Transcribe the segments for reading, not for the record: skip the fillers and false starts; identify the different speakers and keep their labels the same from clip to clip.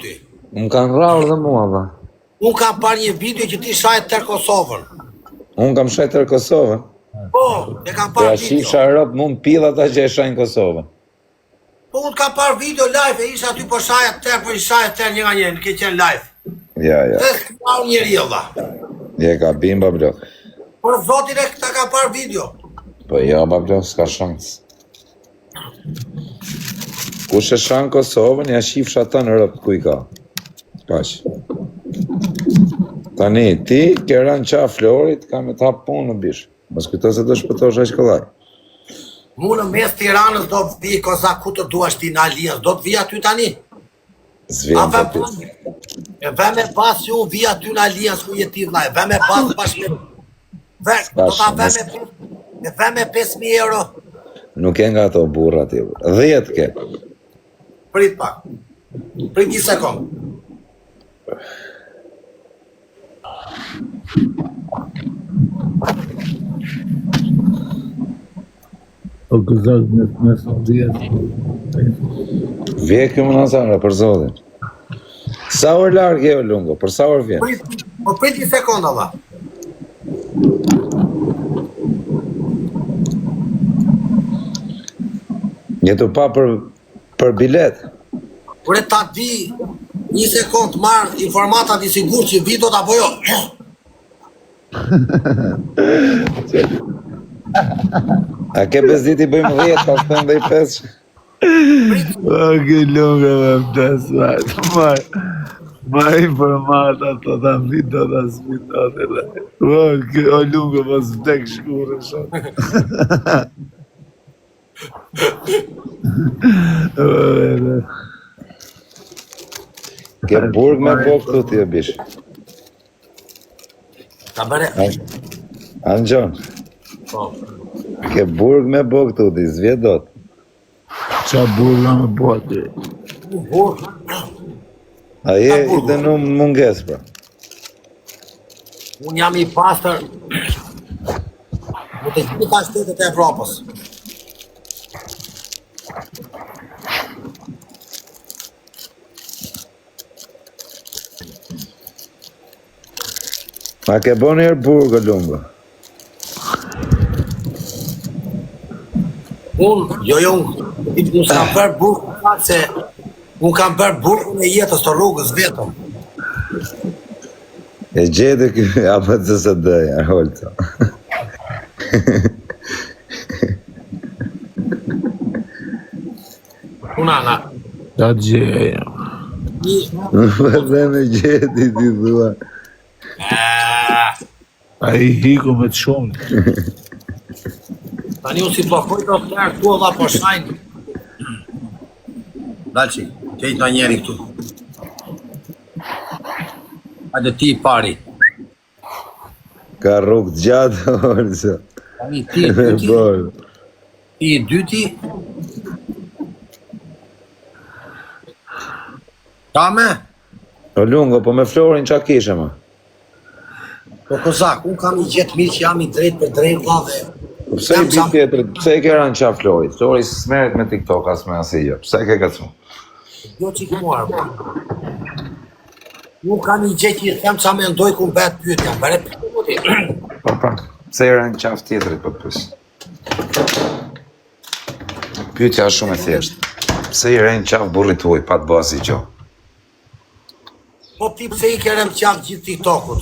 Speaker 1: ty.
Speaker 2: Më kanë rrarë dhe mua, dha.
Speaker 1: Unë kam parë një video që ti shajt tër Kosovën.
Speaker 2: Unë kam shajt tër Kosovën.
Speaker 1: Po, e kam parë video.
Speaker 2: Shifsha Europë, mu më pidha ata që e shajnë Kosovën.
Speaker 1: Po, unë kam parë video live e isha aty po shajt tër, po i shajt tër një nga një, në ke qenë live.
Speaker 2: Ja.
Speaker 1: Dhe s'ka njeri dha.
Speaker 2: Je ka bimba, bro.
Speaker 1: Por zotin e këta ka parë video.
Speaker 2: Po jo, bro, s'ka shans. Kush e shanë Kosovën, ja shifsha ata në Europë, ku i ka. Pash. Tani, ti ke rënë qa Florit, ka me ta punë në bish. Mos kujto se do shpëtosh aq kollaj.
Speaker 1: Mu në mes Tiranës do të vi kozak ku të duash ti në Alians, do të vi aty tani.
Speaker 2: Zvjen të ti.
Speaker 1: E ve me pas që unë vi aty në Alians ku jeti vllai, ve me pas bashkë. Do ta ve me 5.000 euro.
Speaker 2: Nuk e nga ato burra ti. 10 ke.
Speaker 1: Prit pak. Prit një sekund.
Speaker 3: O gëzak me sondijet.
Speaker 2: Vje kjo më nësara, për zotin. Sa orë largë e o lungo, për sa orë vjen?
Speaker 1: Prit një sekund, Allah.
Speaker 2: Jetu pa për bilet.
Speaker 1: Ure ta di një sekund marrë informatat i sigur që video të apo jo.
Speaker 2: A ke bezdit i bëjmë 10, pas të ndaj 5?
Speaker 3: O, ke lunga me mtes, ma informata të ta video të smitate. O, lunga pas vdek shkurë shumë.
Speaker 2: Ke burg me bo këtu ti e bish.
Speaker 1: Ta bëre.
Speaker 2: Angjon,
Speaker 1: Po.
Speaker 2: ke burg me bo këtu ti, zvje dot.
Speaker 3: Qa burga me bote?
Speaker 2: A je i të në munges, pra.
Speaker 1: Unë jam i pastër në të gjitha shtetet e Evropës.
Speaker 2: Ma ke bo njërë burgë, lungo.
Speaker 1: Unë s'kam bërë burgë, se unë kam bërë burgën e jetës të rrugës vetëm.
Speaker 2: E gjede kjo, apo të se dëja, holëta.
Speaker 1: Unana.
Speaker 3: Ta gjeja.
Speaker 2: Më dhe me gjedi ti thua.
Speaker 3: A i hiku me të shumë.
Speaker 1: Tani unë si blokoj të tërë këtu dha po shajnë. Dalqi, qejt në njeri këtu. Hajde ti i pari.
Speaker 2: Ka rrugë gjatë, holësa.
Speaker 1: Tani ti i dyti. Ti i dyti. Tame?
Speaker 2: O lungo, po me Florin qa kishe ma?
Speaker 1: Po kozak, unë kam i gjetë mirë që jam i drejt për drejt vlave.
Speaker 2: Pse i bitë tjetër, pse i ke ranë qa Florit? Flori s'meret me TikTok as me asijë, pse ke këtu?
Speaker 1: Jo që i këmuar, unë kam i gjetë që i them qa me ndoj ku mbet pyetja, bërë pyetja.
Speaker 2: Po pra, pse i ranë qaf tjetërit për pës? Pyetja është shumë e thjeshtë. Pse i ranë qaf burrit tuaj, pa të basi gjo?
Speaker 1: Po ti pse i kerem qaf gjithë TikTokut?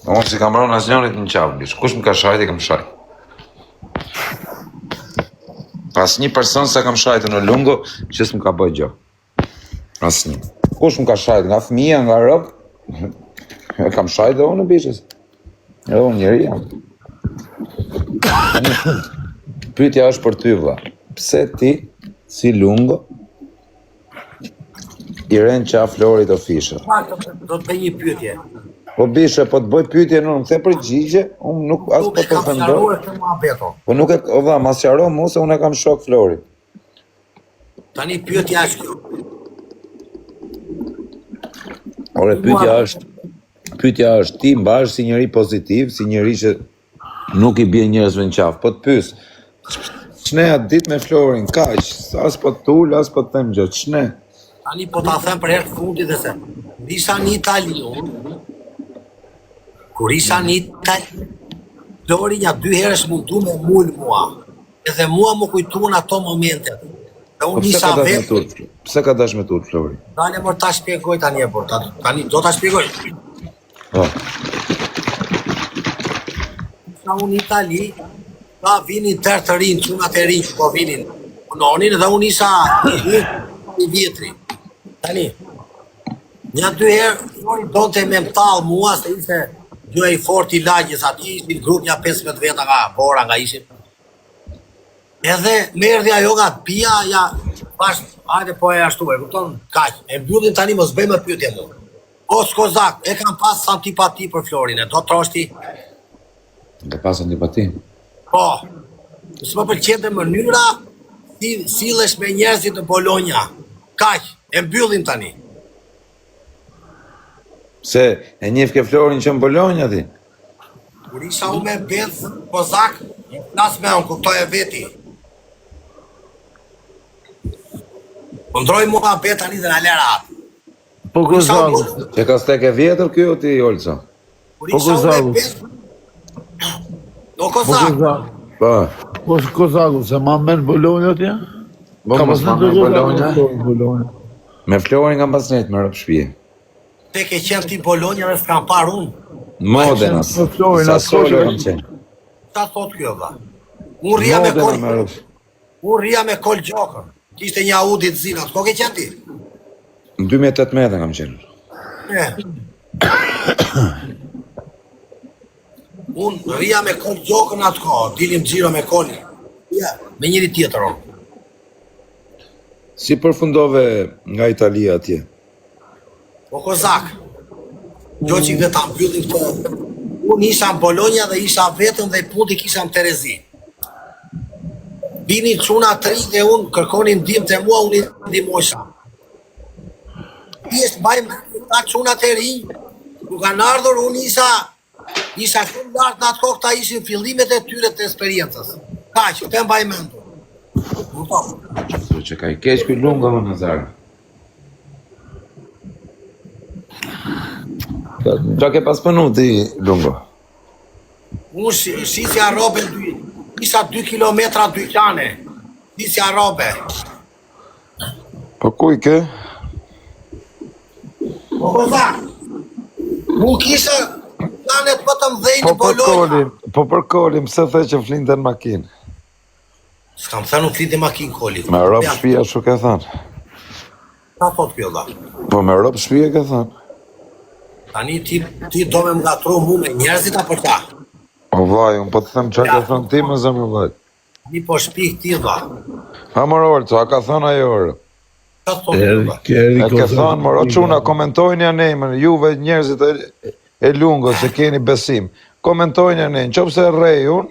Speaker 2: Unë si kam ronë as njërit në qaf, bish. Kush më ka shajt, i kam shajt. As një person se kam shajtë në lungo, që s'më ka bëj gjo. As një. Kush më ka shajt, nga fëmija, nga rëbë, e kam shajt dhe unë, bishës. E unë njëri jam. Pyetja është për ty, vlla. Pse ti, si lungo, i ren qa Florit official?
Speaker 1: Do të bëj një pyetje.
Speaker 2: Po bishe, po të bëj pyetje në më the përgjigje, unë nuk as po të thëndoj. Po nuk e, o dha, mas qaro mu se unë e kam shok Florit.
Speaker 1: Tani pyetja është kjo.
Speaker 2: Ore, pyetja është, ti mbash si njëri pozitiv, si njëri që nuk i bje njerëzve në qafë, po të pys, qne atë dit me Florin, kaq, as po të tull, as po të them gjë, qne?
Speaker 1: Tani po ta them për herë të fundit dhe se isha në Itali unë, kur isha në Itali, Flori një 2 herësh mundu me mull mua, edhe mua më kujtuan ato momentet. Dhe unë isha vetë.
Speaker 2: Pse ka dash me turp, Flori?
Speaker 1: Dale mor ta shpjegoj tani e por, tani do ta shpjegoj.
Speaker 2: Po.
Speaker 1: Isha unë në Itali, ta vinin tërë të rinë, çunat e rinë që po vinin punonin dhe unë isha i vjetri. Tani, një 2 herë, Flori donte me mtall mua se ishte gjë i fort i lagjës, ati ishin grup një 15 veta nga bora nga ishin. Edhe më erdhi ajo nga pia, ja, bash, hajde po e ashtu, e kupton, kaq. E mbyllin tani mos bëjmë pyetje më. O skozak, e kam pas antipati për Florin, e do troshti?
Speaker 2: Ka pas antipati?
Speaker 1: Po. S'më pëlqente mënyra si sillesh me njerëzit në Bologna. Kaq, e mbyllin tani.
Speaker 2: Se e njeh ke Florin që në Bologna ti?
Speaker 1: Kur isha unë me Benz, kozak, flas me unë, kuptoj e veti. Ndroj mua bet tani dhe na lera atë.
Speaker 3: Po Kozaku.
Speaker 2: Që ka stek e vjetër kjo o ti, Olca?
Speaker 1: Kur
Speaker 3: Po,
Speaker 1: isha unë
Speaker 3: Kozaku.
Speaker 1: me Benz, do
Speaker 3: Po
Speaker 1: kozak.
Speaker 3: Kozaku.
Speaker 2: Po.
Speaker 3: Po Kozaku, se ma men Bologna t'ja?
Speaker 2: Bo
Speaker 3: Ka
Speaker 2: mos
Speaker 3: pas
Speaker 2: ma me Bologna?
Speaker 3: Bologna.
Speaker 2: Me Florin kam pas net me rëp shpije.
Speaker 1: Te ke qenë ti Bologna dhe s'kam parë unë.
Speaker 2: Modena.
Speaker 3: Me Florin,
Speaker 2: Sassuolo
Speaker 3: ato
Speaker 2: kam qenë.
Speaker 1: Qa thot kjo vlla? Unë rria me
Speaker 2: Modena
Speaker 1: kol,
Speaker 2: me rëp.
Speaker 1: unë rria me kol gjokën. Kishte një Audi të zinat, ko ke qenë ti?
Speaker 2: Në 2018 kam qenë.
Speaker 1: E. Unë rria me kol gjokën atë ko, dilim xhiro me kolin. Ja, me njëri tjetër unë.
Speaker 2: Si përfundove nga Italia atje?
Speaker 1: Po kozak, gjoqik dhe ta mbyllin këtë. Unë isha në Bologna dhe isha vetëm dhe punti kisha në Terezi. Bini çuna 3 dhe unë kërkonin ndihmë te mua, unë i ndihmosha. Thjesht bajmë ta çunat e rinj, ku kanë ardhur unë isha shumë lart në atë kohë, ta ishin fillimet e tyre të eksperiencës. Kaq, të mbaj mendur. Kupton?
Speaker 2: Që ka i keq ky lunga më Nazar. Qa ke pas pënu ti lungo?
Speaker 1: Unë shisja robe, isha 2 kilometra dyqane. Shisja robe.
Speaker 2: Po ku i ke?
Speaker 1: Po kozak, nuk isha planet vetëm dhejnë në Bologna.
Speaker 2: Po për kolin, pse the që flinte në makinë?
Speaker 1: S'kam thënë nuk flinte makinë koli.
Speaker 2: Me rob shpia shu ke thënë.
Speaker 1: Ta thot kjo dha.
Speaker 2: Po me rob shpia ke thënë.
Speaker 1: Tani ti do me ngatru mu me njerëzit apo ta?
Speaker 2: O vaj, unë po të them që ke thënë ti më zemë vaj.
Speaker 1: Ni po shpik ti dha.
Speaker 2: Ha më Olco, a ka thënë ajo orë?
Speaker 1: Ta thot kjo dha.
Speaker 2: E ke thënë, moro quna, komentojnë janë emën, juve njerëzit e lungo se keni besim. Komentojnë janë emën, qopse rej unë,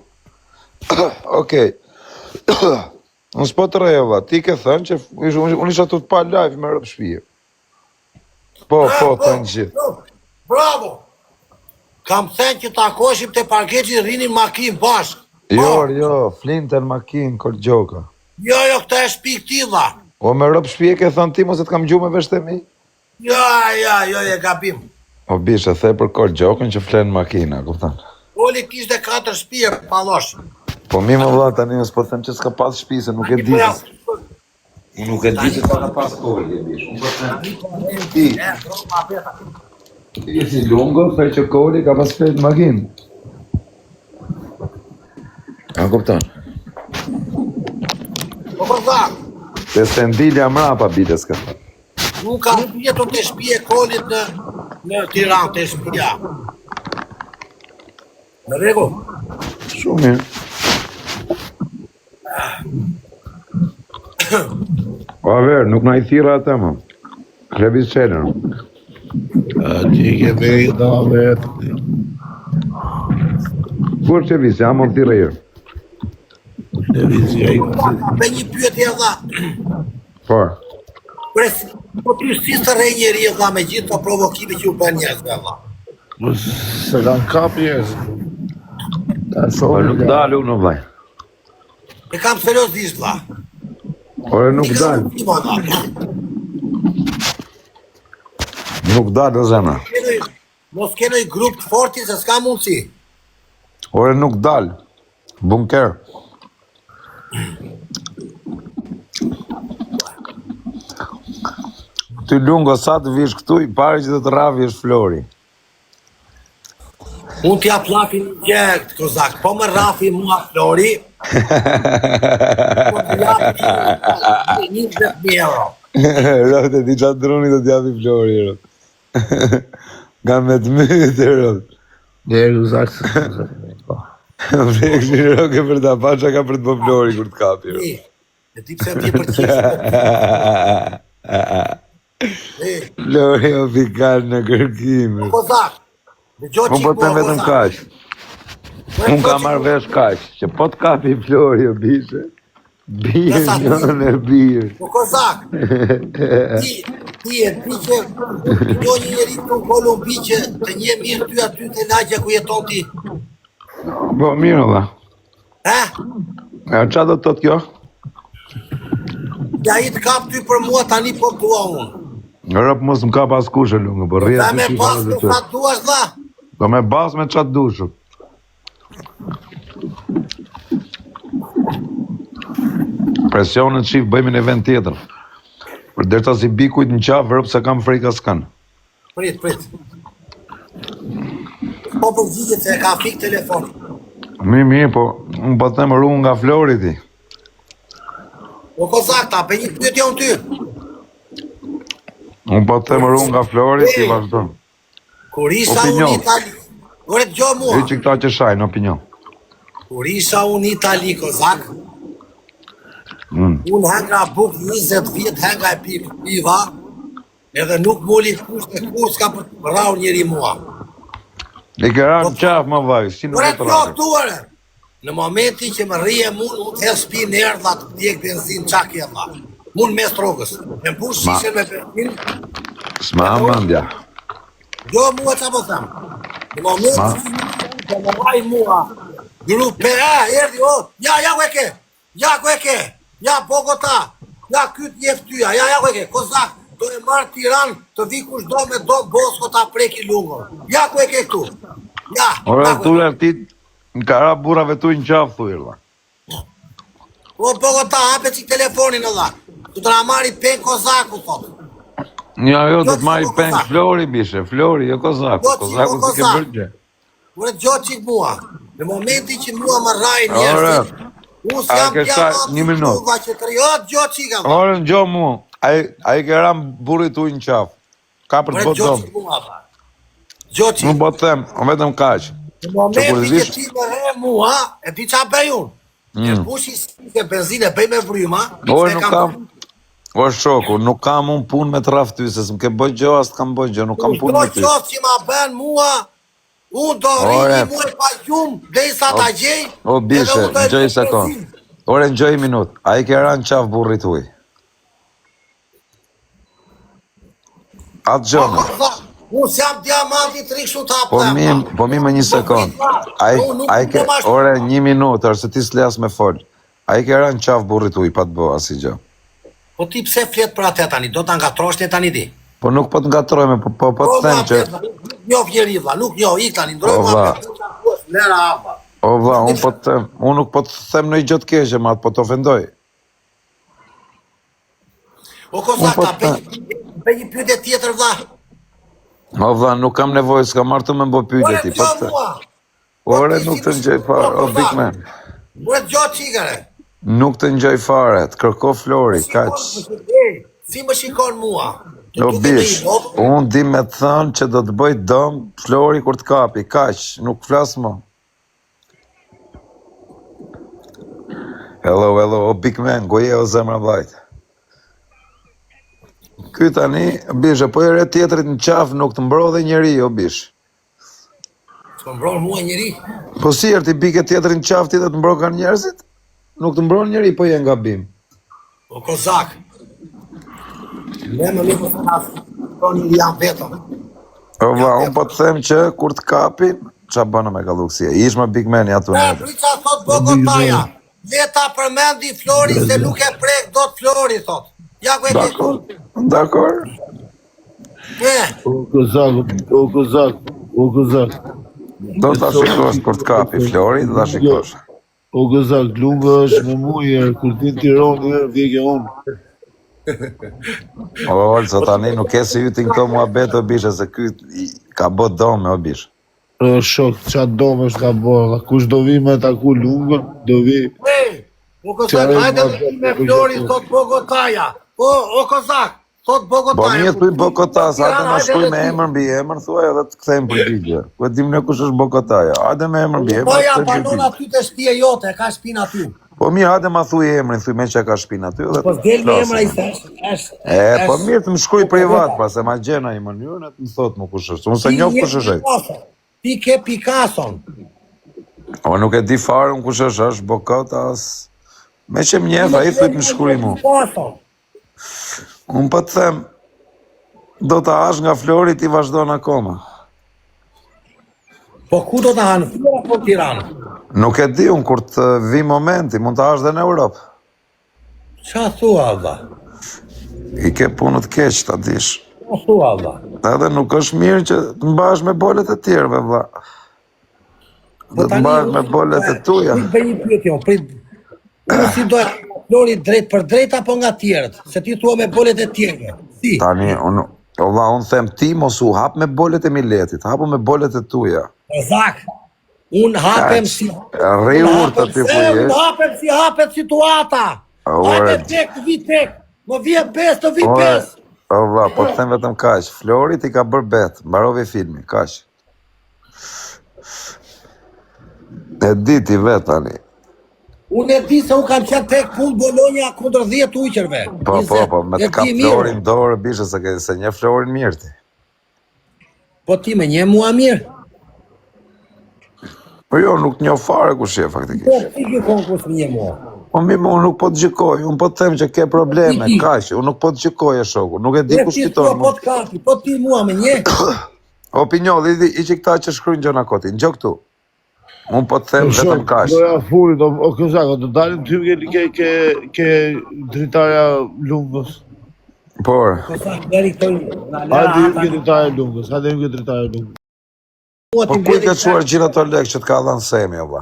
Speaker 2: okej. Unë s'po të rejova, ti ke thënë që unë isha të pa live me rëp shpije. Po, thënë gjithë.
Speaker 1: Bravo! Kam thënë që takoshim të parkeqit rinin makinë bashkë.
Speaker 2: Jo, flinte në makinë, kol gjoka.
Speaker 1: Jo, këta e shpik ti dha.
Speaker 2: O me rëp shpije ke thënë ti, mos e të kam gjume vesh të mi?
Speaker 1: Jo, e gabim.
Speaker 2: O bishe, the për kol gjokën që flenë makina, kuptan.
Speaker 1: Koli kishte 4 shpije, palosh.
Speaker 2: Po mi më vla tani, nësë po them që s'ka pas shpi, se nuk e di. Unë nuk e di që ka pas koli, e bish. Unë po them, ti si lungo, thej që koli ka pas flenë makinë. A kupton?
Speaker 1: Po përtha,
Speaker 2: Se se ndilja mrapa bites ka.
Speaker 1: nuk ka pjetur të shpije kolit në Tiranë, të shpija. Në rregull?
Speaker 2: Shumë mirë. O ver, nuk na i thira atë më. Krevis qener.
Speaker 3: Ti ke veri da vetë.
Speaker 2: Kur që visë, jam o thira jërë.
Speaker 3: Televizia i
Speaker 1: Me një pyetje dha.
Speaker 2: Por,
Speaker 1: Po ty si të rej njeri dha me gjithë të provokime që u bën njerëzve dha.
Speaker 3: Po se kanë kapi jesë. Ta
Speaker 2: por
Speaker 3: shohë
Speaker 2: nuk dalë unë vaj.
Speaker 1: E kam seriozisht dha.
Speaker 2: Ore nuk dalë. Nuk dalë o zemra.
Speaker 1: Mos kenoj grup të forti se s'ka mundësi.
Speaker 2: Ore nuk dalë. Bunker. Ty lungo sa të vish këtu i pare që të të ravi është Flori.
Speaker 1: Unë t'ja plafin një gjekt, kozak, po më rafi mua Flori, po t'ja plafin 20.000 euro.
Speaker 2: Rote, ti qatë droni të t'japi Flori, Rote. Nga me të mytë, Rote.
Speaker 3: Djeru zakë se
Speaker 2: Vlek një roke për ta pa që ka për të po Flori kur të kapi, Rote.
Speaker 1: E ti pse ti për qishë.
Speaker 2: Flori o pikar në kërkim.
Speaker 1: Kozak, në gjo
Speaker 2: Unë
Speaker 1: qikë
Speaker 2: po të
Speaker 1: mua,
Speaker 2: vetëm
Speaker 1: kozak.
Speaker 2: kaq. Unë ka marrë vesh kaq, që po të kapi Flori o bishe. Birë njën e birë.
Speaker 1: Po kozak, ti e ti që do një njeri të në Kolumbi që të një mirë ty aty të lagja ku jeton ti.
Speaker 2: Po mirë ola.
Speaker 1: Eh?
Speaker 2: Qa do të thotë kjo?
Speaker 1: Ja i të kap ty për mua tani po dua unë.
Speaker 2: Rëp mos më ka pas kushe lungë, po rrjet
Speaker 1: Ta me
Speaker 2: të
Speaker 1: pas me sa duash dha.
Speaker 2: Do me bas me qatë dushë. Presionet shif, bëjmë në event tjetër. Për derta si bikujt në qafë, rëp se kam frika s'kan.
Speaker 1: Prit. Po përgjigjet se e ka fik telefon.
Speaker 2: Mi, po, unë po të temë rrugë nga Flori ti.
Speaker 1: Po kozak, ta pe një pyetje unë ty.
Speaker 2: Unë po të temë rrugë nga Flori ti vazhdo.
Speaker 1: Kur isha
Speaker 2: Opinion.
Speaker 1: unë Itali, ore të gjo mua.
Speaker 2: I që këta që shajnë, opinion.
Speaker 1: Kur isha unë Itali, kozak, unë henga buk 20 vjet, henga e piva, edhe nuk muli kush s'ka për të rau njeri mua.
Speaker 2: I këra në qafë më vaj, si në
Speaker 1: Ore
Speaker 2: vetë
Speaker 1: të
Speaker 2: rrë.
Speaker 1: këtu ore. Në momenti që më rrije unë të her spi në erdha të djek benzin qak e dha. Unë mes rogës. Me mbush shishen me benzin,
Speaker 2: S'ma amandja.
Speaker 1: jo mua qa po them. Në momenti që më vaj mua, grupe, erdi, ja ku e ke, ja Bogota, ja kyt jeftyja, ja ku e ke, kozak, do e marrë Tiran, të vi kush do me do Bosko ta preki lungor. Ja ku e ke këtu, ja.
Speaker 2: Ore,
Speaker 1: ja ku e
Speaker 2: tu lërtit, në kara burave tu në qafë, thujrë.
Speaker 1: O Bogota, hape qik telefonin e dha. Tu të na marri pen kozaku, thot.
Speaker 2: Ja, jo, do
Speaker 1: Jo,
Speaker 2: të marri
Speaker 1: si,
Speaker 2: peng
Speaker 1: Kozak.
Speaker 2: Flori, bishe, Flori, jo Kozaku.
Speaker 1: Jo, si,
Speaker 2: Kozaku si ke
Speaker 1: Kozak.
Speaker 2: bërgje.
Speaker 1: Ure gjo qik mua. Në momenti që mua më rrajnë
Speaker 2: Ore,
Speaker 1: njerëzit, unë
Speaker 2: a
Speaker 1: s'jam
Speaker 2: ke
Speaker 1: pjama
Speaker 2: sa- një minutë.
Speaker 1: tuva që të rjot gjo qika.
Speaker 2: Ore, në gjo mu, a i këram burit u në qafë. Ka për të
Speaker 1: Ure
Speaker 2: botë
Speaker 1: gjo
Speaker 2: domë.
Speaker 1: qik mua, tha. Gjo
Speaker 2: Nuk
Speaker 1: qik.
Speaker 2: po të them, o vetëm kaqë.
Speaker 1: Në momenti që
Speaker 2: vish-
Speaker 1: ti më rre mua, e ti qa bëj unë. E pushi s'ke benzinë, bëj me vryma.
Speaker 2: Ore,
Speaker 1: se
Speaker 2: nuk kam. O shoku, nuk kam unë punë me të rafë ty, se s'm ke bëj gjo, as t'kam bëj gjo, nuk kam punë me ty.
Speaker 1: Do qoftë që ma bën mua, unë do
Speaker 2: Ore.
Speaker 1: rrini muaj pa gjumë, dhe i sa ta gjej.
Speaker 2: O bishe,
Speaker 1: edhe unë do e
Speaker 2: në gjoj
Speaker 1: bëj
Speaker 2: sekund.
Speaker 1: benzinë.
Speaker 2: Ore, në gjoj minut, a i këra në qafë burrit uj. Atë gjone.
Speaker 1: Unë s'jam diamanti të rikë të
Speaker 2: Po mi më një sekund. Ore, një minutë, është se ti s'leas me fol. A i këra në qafë burrit uj, pa të bo, asi gjë.
Speaker 1: Po ti pse flet për atë tani, do ta ngatrosh ne tani ti.
Speaker 2: Po nuk po të ngatrojme, po të them që...
Speaker 1: Nuk njoh njeri vlla, nuk njoh, ik tani, ndroj
Speaker 2: O,
Speaker 1: mua.
Speaker 2: vlla.
Speaker 1: Lera hapa.
Speaker 2: O vlla, unë po të them, unë nuk po të them në i gjë të keqe, ma po të ofendoj.
Speaker 1: O kozak,
Speaker 2: po
Speaker 1: ta bëj një pyetje tjetër vlla.
Speaker 2: O vlla, nuk kam nevojë, s'ka marrë të me mbo pyetje ti, po të them.
Speaker 1: mua.
Speaker 2: Ore, nuk të ngjoj fare, o big man.
Speaker 1: Ore gjo çikare.
Speaker 2: Nuk të ngjoj fare, të kërko Flori, kaq.
Speaker 1: Si më shikon mua?
Speaker 2: O bish, unë di me thënë që do të bëj dëm Flori kur të kapi, kaq, nuk flas më. Hello, o big man, goje o zemra vllajt. Ky tani, bish, po e re tjetrit në qafë nuk të mbrodhe njeri, o bish.
Speaker 1: S'më mbron mua njeri.
Speaker 2: Po si ti bike tjetrit në qafë ti dhe të mbro kanë njerëzit? Nuk të mbron njeri, po je nga bim.
Speaker 1: O kozak. Ne më një përfënas, njëri jam vetëm.
Speaker 2: O va, unë po të them që kur të kapin, qa bëna me kalluksia, ish me big man atu në.
Speaker 1: Prica thot Bogotaja, leta përmendi Flori se nuk e prek do të Flori, thot. Ja ku e ke
Speaker 2: Dakor, dakor.
Speaker 3: O Kozak.
Speaker 2: Do ta shikosh për të kapi Flori, do ta shikosh.
Speaker 3: O Kozak, lunga është me muje, kur ti në Tiranë, vjekja unë.
Speaker 2: O, Olco, tani nuk ke si ytin këto muhabet o bishe, se ky ka bot dome o bish.
Speaker 3: Shok, qatë dome është ka bërë, kush do vi me taku lungën, do vi...
Speaker 1: O Kozak, hajde me Flori sot Bogotaja. O Kozak, sot Bogotaja.
Speaker 2: Po mirë thuj Bogota, sa hajde ma shkuj me emër mbi emër, thuaj edhe të kthejmë përgjigje. Po dim ne kush është Bogotaja. Hajde me emër mbi emër.
Speaker 1: Bogotaja banon aty të shtëpia jote, ka shtëpinë aty.
Speaker 2: Po mirë, hajde ma thuj emrin, thuj me që ka shtëpinë aty dhe.
Speaker 1: Po del me emra i thash.
Speaker 2: Po mirë të më shkruaj privat, pa se ma gjena i mënyrën e të më thot më kush është. Unë se njoh kush është.
Speaker 1: Ti ke Picasson.
Speaker 2: O nuk e di fare unë kush është Bogota as. Me që më njeh, ai thuj më shkruaj mu. Unë po të them, do ta hash nga Flori ti vazhdon akoma.
Speaker 1: Po ku do ta hanë? Flora po Tiranë?
Speaker 2: Nuk e di unë kur të vi momenti, mund ta hash dhe në Europë.
Speaker 1: Qa thua, valla?
Speaker 2: I ke punët keq, ta dish.
Speaker 1: Qa thua, valla?
Speaker 2: Edhe nuk është mirë që të mbash me bolet e tjerëve, vlla. Do të mbash me bolet e tuja.
Speaker 1: Prit bëj një pyetje, prit. Unë si doja Flori drejt për drejt apo nga tjerët? Se ti thua me bolet e tjerëve. Si?
Speaker 2: Tani, unë them ti mos u hap me bolet e Miletit, hapu me bolet e tuja.
Speaker 1: Kozak, unë hapem si...
Speaker 2: Rriur të ty ku jesh.
Speaker 1: Unë hapem si hapet situata. Hajde tek, të vi tek. Më vje bes, të vi bes.
Speaker 2: Valla, po të them vetëm kaq. Flori ti ka bërë bet, mbarove filmi, kaq. E di ti vet tani.
Speaker 1: Unë e di se unë kam qenë tek pull Bologna kundër 10 uqërve.
Speaker 2: Po, me të ka Florin dorë, bishe, se një Florin mirë ti.
Speaker 1: Po ti me një mua mirë?
Speaker 2: Po jo, nuk njoh fare kush je faktikisht.
Speaker 1: Po, ti kjo konkurs me një mua.
Speaker 2: Po mi më unë nuk po të gjikoj, unë po të them që ke probleme, kaq, unë nuk po të gjikoj e shoku, nuk e di kush fiton.
Speaker 1: Po të kapi, po ti mua me një?
Speaker 2: Opinion, i që këta që shkrujnë gjona koti, në gjok tu. Unë po të them vetëm kaq.
Speaker 3: Doja furit, o Kozak, do dalim ty ke dritarja lungës.
Speaker 2: Por.
Speaker 3: Hajde ju ke dritarja lungës,
Speaker 2: Po ku i ke quar gjitha të lekë që të ka dhanë Semi, o ba?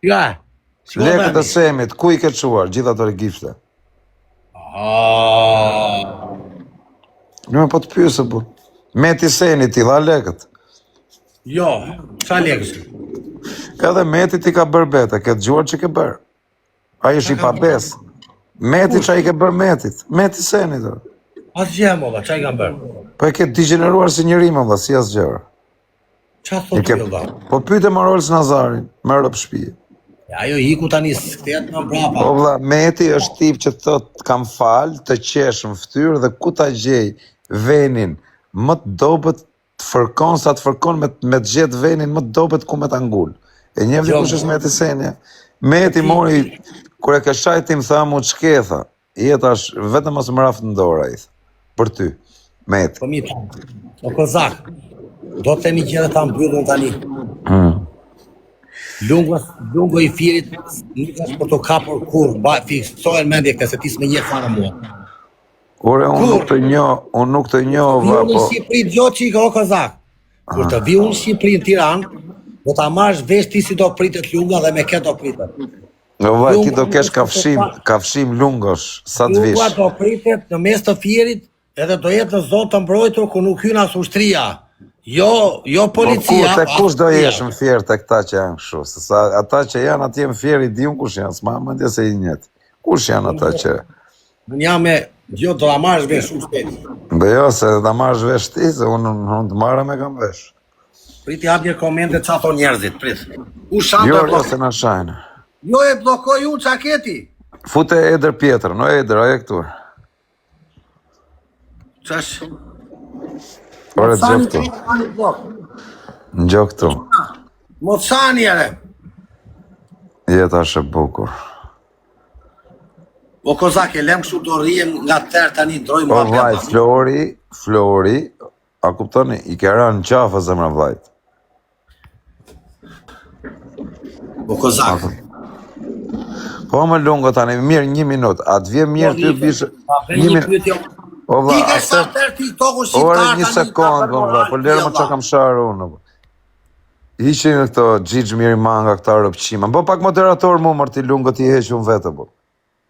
Speaker 1: Ja.
Speaker 2: Lekët e Semit, ku i ke quar gjitha të regjifte? Një po të pyse, po. Meti Seni ti dha lekët?
Speaker 1: Jo, qa lekës?
Speaker 2: Edhe Meti ti ka bërë bete, ke të gjuar që ke bërë. A ish i pa bes. Meti që a i ke bërë Metit. Meti Seni të.
Speaker 1: As gjemë, ola, qa i kam bërë?
Speaker 2: Po e ke degeneruar si njëri, më dha, si as gjërë.
Speaker 1: Qa thot jo, da?
Speaker 2: Po pyte Marolës Nazarin, më rëpë shpije.
Speaker 1: Ajo hiku tani s'ktet në brapa.
Speaker 2: Po vlla, Meti është tip që thot kam falë, të qeshë në ftyrë dhe ku ta gjej venin më të dobët të fërkon sa të fërkon me të gjetë venin më të dobët ku me të angull. E njëvë kush është Meti Senja. Meti mori, kur e këshaj ti më tha mu të shketha, jetash vetëm mos më raftë në dorë a i thë. Për ty, Meti.
Speaker 1: Po mi ta, o Kozak, do të temi gjithë ta mbyllun tani. Lungo i firit nuk është për të kapur kur, fiksohen mendje këtë se ti s'me një fara mua.
Speaker 2: Ore, unë nuk të njoh,
Speaker 1: Vi unë në Shqipëri gjo që i ka o Kozak. Kur të vi unë në Shqipëri në Tiranë, do ta marrësh vesh ti si do pritet lunga dhe me këtë do pritet.
Speaker 2: Në vaj, ti do kesh kafshim lungosh, sa të vish.
Speaker 1: Lunga do pritet në mes të firit, edhe do jetë në zonë të mbrojtur ku nuk hyn as ushtria. Jo policia.
Speaker 2: Po, te kush do jesh në fjerë të këta që janë kështu, se ata që janë atje në fjerë i di unë kush janë, s'ma mendje se i njët. Kush janë ata që...
Speaker 1: Unë jam me, do ta marrësh vesh shumë shpejt.
Speaker 2: Dhe jo, se ta marrësh vesh ti, se unë të marrë me kam vesh.
Speaker 1: Priti hap një komente qa thon njerëzit, prit.
Speaker 2: Jo, se na shajnë.
Speaker 1: Jo e blokoj unë qaketi.
Speaker 2: Fute Eder Pjetër, no Eder, aje këtur.
Speaker 1: Qash?
Speaker 2: Ore të gjë këtu. Në gjë këtu.
Speaker 1: Mocani ere.
Speaker 2: Jeta është e bukur.
Speaker 1: O Kozak, e lem kështu do rrijem nga tërë tani drojmë
Speaker 2: po vllaj, Flori, a kuptoni, i ke rënë qafë zemra vllajt.
Speaker 1: O Kozak.
Speaker 2: Po më lungo tani, mirë 1 minutë, a të vjen mirë ty bishë... O vlla,
Speaker 1: Ti ke
Speaker 2: atë
Speaker 1: sa TikTok-u
Speaker 2: ore
Speaker 1: shqiptar
Speaker 2: një sekond, o vlla, po lërë më çka kam sharë unë. Hiqin këto Xhixh Miri Manga, këta rëpqima. Bo pak moderator mu mërti lungë ti heqë unë vetë, bo.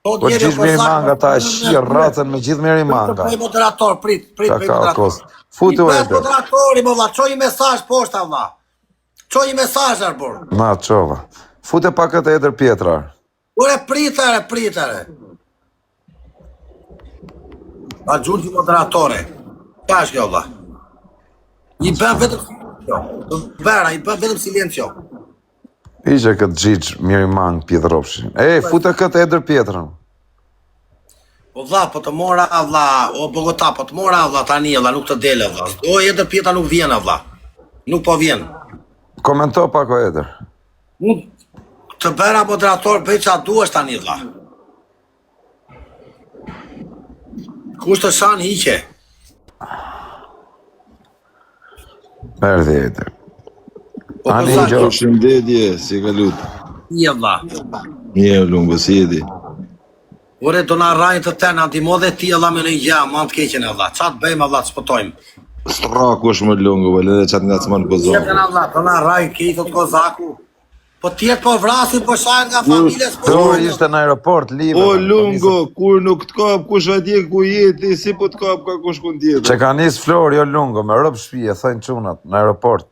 Speaker 2: Po Xhixh Miri Manga, ta e shia rratën me gjithë Miri Manga.
Speaker 1: Prit moderator, prit
Speaker 2: Qa ka
Speaker 1: moderator.
Speaker 2: kost. Futu e dhe.
Speaker 1: Moderatori, mo vlla, çoj mesazh poshta vlla. Çoj mesazh arbor.
Speaker 2: Ma, qova. Fute pak këtë Eder Pjetrar.
Speaker 1: Ore pritare. A gjurë moderatore. Ka është kjo vlla? I bën vetëm Vera, i bën vetëm silencio.
Speaker 2: Ishe këtë Xhixh Miri Manga Pjetropshin. Fute këtë Eder Pjetrën.
Speaker 1: O vlla, po të mora vlla, o Bogota, po të mora vlla tani vlla, nuk të dele vlla. O Eder Pjetra nuk vjen vlla. Nuk po vjen.
Speaker 2: Komento pak o Eder.
Speaker 1: Unë të bëra moderator bëj qa duesh tani vlla. Kush të shan hiqe?
Speaker 2: Merdi Eder.
Speaker 1: Po
Speaker 2: Ani
Speaker 1: sa
Speaker 2: gjo.
Speaker 4: Shëndetje, si ka lutë?
Speaker 1: një vlla.
Speaker 4: Mirë, lungo, si jeti?
Speaker 1: Ore do na rajnë të tërë, na ndihmo dhe ti vlla me në gjë, ma të keqen vlla. Ça të bëjmë vlla, ç'potojmë?
Speaker 4: Straku është më lungo, vëllë, edhe qatë nga të manë
Speaker 1: Jetën
Speaker 4: kozovë.
Speaker 1: vlla, do na rajnë kejtot kozaku. Po tjetë po vrasin, po shajnë nga familjes po.
Speaker 2: Dori ishte në aeroport, live.
Speaker 4: O, lungo, kur nuk të kap, kush atje ku jeti, si po të kap, ka kush kun tjetër.
Speaker 2: Që ka njës Flori, jo lungo, me rëpë shpije, thënë qunat, në aeroport.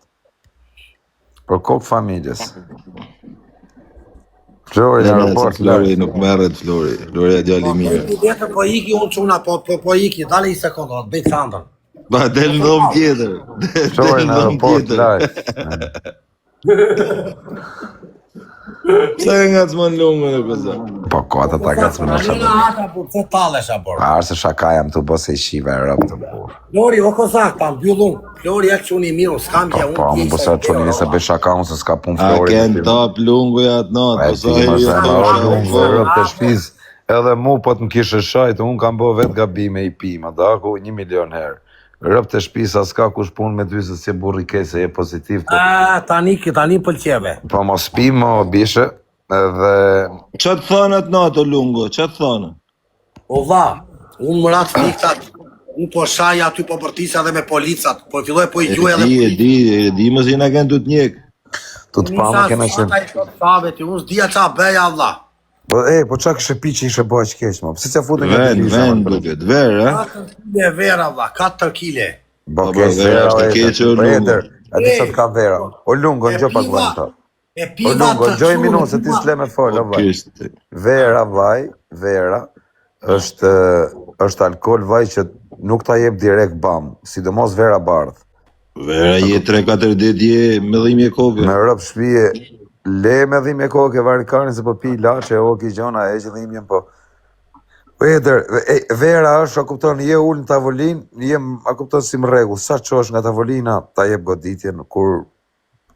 Speaker 2: Për kokë familjes. Flori në aeroport,
Speaker 4: Flori nuk merret Flori, Flori e djali mirë.
Speaker 1: Vetëm po iki unë çuna, po iki, dale një sekondë, të bëj thëndër.
Speaker 4: Ba, del në dhomë tjetër.
Speaker 2: Flori
Speaker 4: Del
Speaker 2: në
Speaker 4: në dhomë
Speaker 2: aeroport,
Speaker 4: tjetër.
Speaker 2: live.
Speaker 4: Sa e nga të manë lungo në këza?
Speaker 2: Po, kota ta ka të më në
Speaker 1: Në
Speaker 2: shabë.
Speaker 1: ata po pse tallesh apo?
Speaker 2: Arë se shaka jam të bëse i shiva e rëpë të burë.
Speaker 1: Flori, o kozak, ta mbyllun. Flori e çuni mirë, s'kam gjë unë.
Speaker 2: Po, më bëse që një se bëj shaka unë se s'ka pun
Speaker 4: A
Speaker 2: Flori.
Speaker 4: ken top lungo ja të natë,
Speaker 2: E
Speaker 4: po sa
Speaker 2: ti më
Speaker 4: herë
Speaker 2: zemë,
Speaker 4: ja
Speaker 2: o
Speaker 4: të
Speaker 2: lungo, rëpë të shpiz. Edhe mu po të më kishe shajtë, unë kam bo vetë gabime i pima, da ku 1 milion herë. Rëpë të shpisa s'ka kush pun me ty se si burri kese, je pozitiv të.
Speaker 1: Tani pëlqeve.
Speaker 2: Po mos pi mo bishe, edhe
Speaker 4: Qa të thënë atë natë, o lungo, qa të thënë?
Speaker 1: O vlla, unë më ratë fiktat, unë po shaj aty po përtisa dhe me policat, po filloj po i gjuaj edhe...
Speaker 4: E di, mos i na kënë të t'njek.
Speaker 2: tu të pa më kena që...
Speaker 1: Unë s'dia qa beja vlla.
Speaker 2: Po, po qa kështë pi që ishe bëha që keq, ma? Pse që futë nga
Speaker 4: Ven, ven duket, verë,
Speaker 1: 4 kile vera vlla, 4 kile.
Speaker 2: Bo,
Speaker 4: Po,
Speaker 2: keq,
Speaker 4: vera
Speaker 2: vera,
Speaker 4: është e keqe, o lungo.
Speaker 2: Eder, a di sot ka vera. O lungo, në gjo pak vajnë ta.
Speaker 1: E
Speaker 2: O
Speaker 1: piva
Speaker 2: lungo, në gjoj minutë, se ti s'le me folë, o vaj.
Speaker 4: Kështë.
Speaker 2: Vera, vaj, vera, është alkohol, vaj, që nuk ta jep direkt bam, sidomos vera bardh.
Speaker 4: Vera je 3-4 dit je me dhimje koke.
Speaker 2: Me rëpë shpije, le me dhimje koke varikarin se po pi lache, o ki gjona, e që dhimjen po. Eder, vera është, a kupton, je ullë në tavolin, a kupton si më regu, sa qosh nga tavolina, ta jep goditjen, kur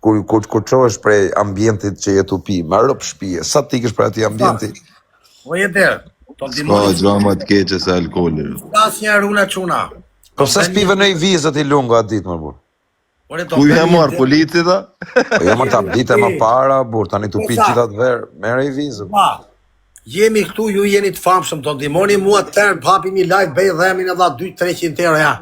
Speaker 2: qosh prej ambientit që jetu pi, me rëpë shpije, sa ti kish prej ati ambienti?
Speaker 1: O Eder, to
Speaker 4: Ka
Speaker 1: dimoni.
Speaker 4: gjama të keqe se alkoholi.
Speaker 1: Asnjëherë unë çuna.
Speaker 2: Po se s'pive në i vizët i lungo atë ditë, më burë.
Speaker 1: Ore do
Speaker 4: Ku ju e marë policit, a?
Speaker 2: Po jo më ta dite më para, burë, tani tu pi qitat verë, mere i vizët.
Speaker 1: Pa, jemi këtu, ju jeni të famshëm, do ndihmoni mua të tërë, hapim një live, bëj dhemin edhe 200-300 euro, ja.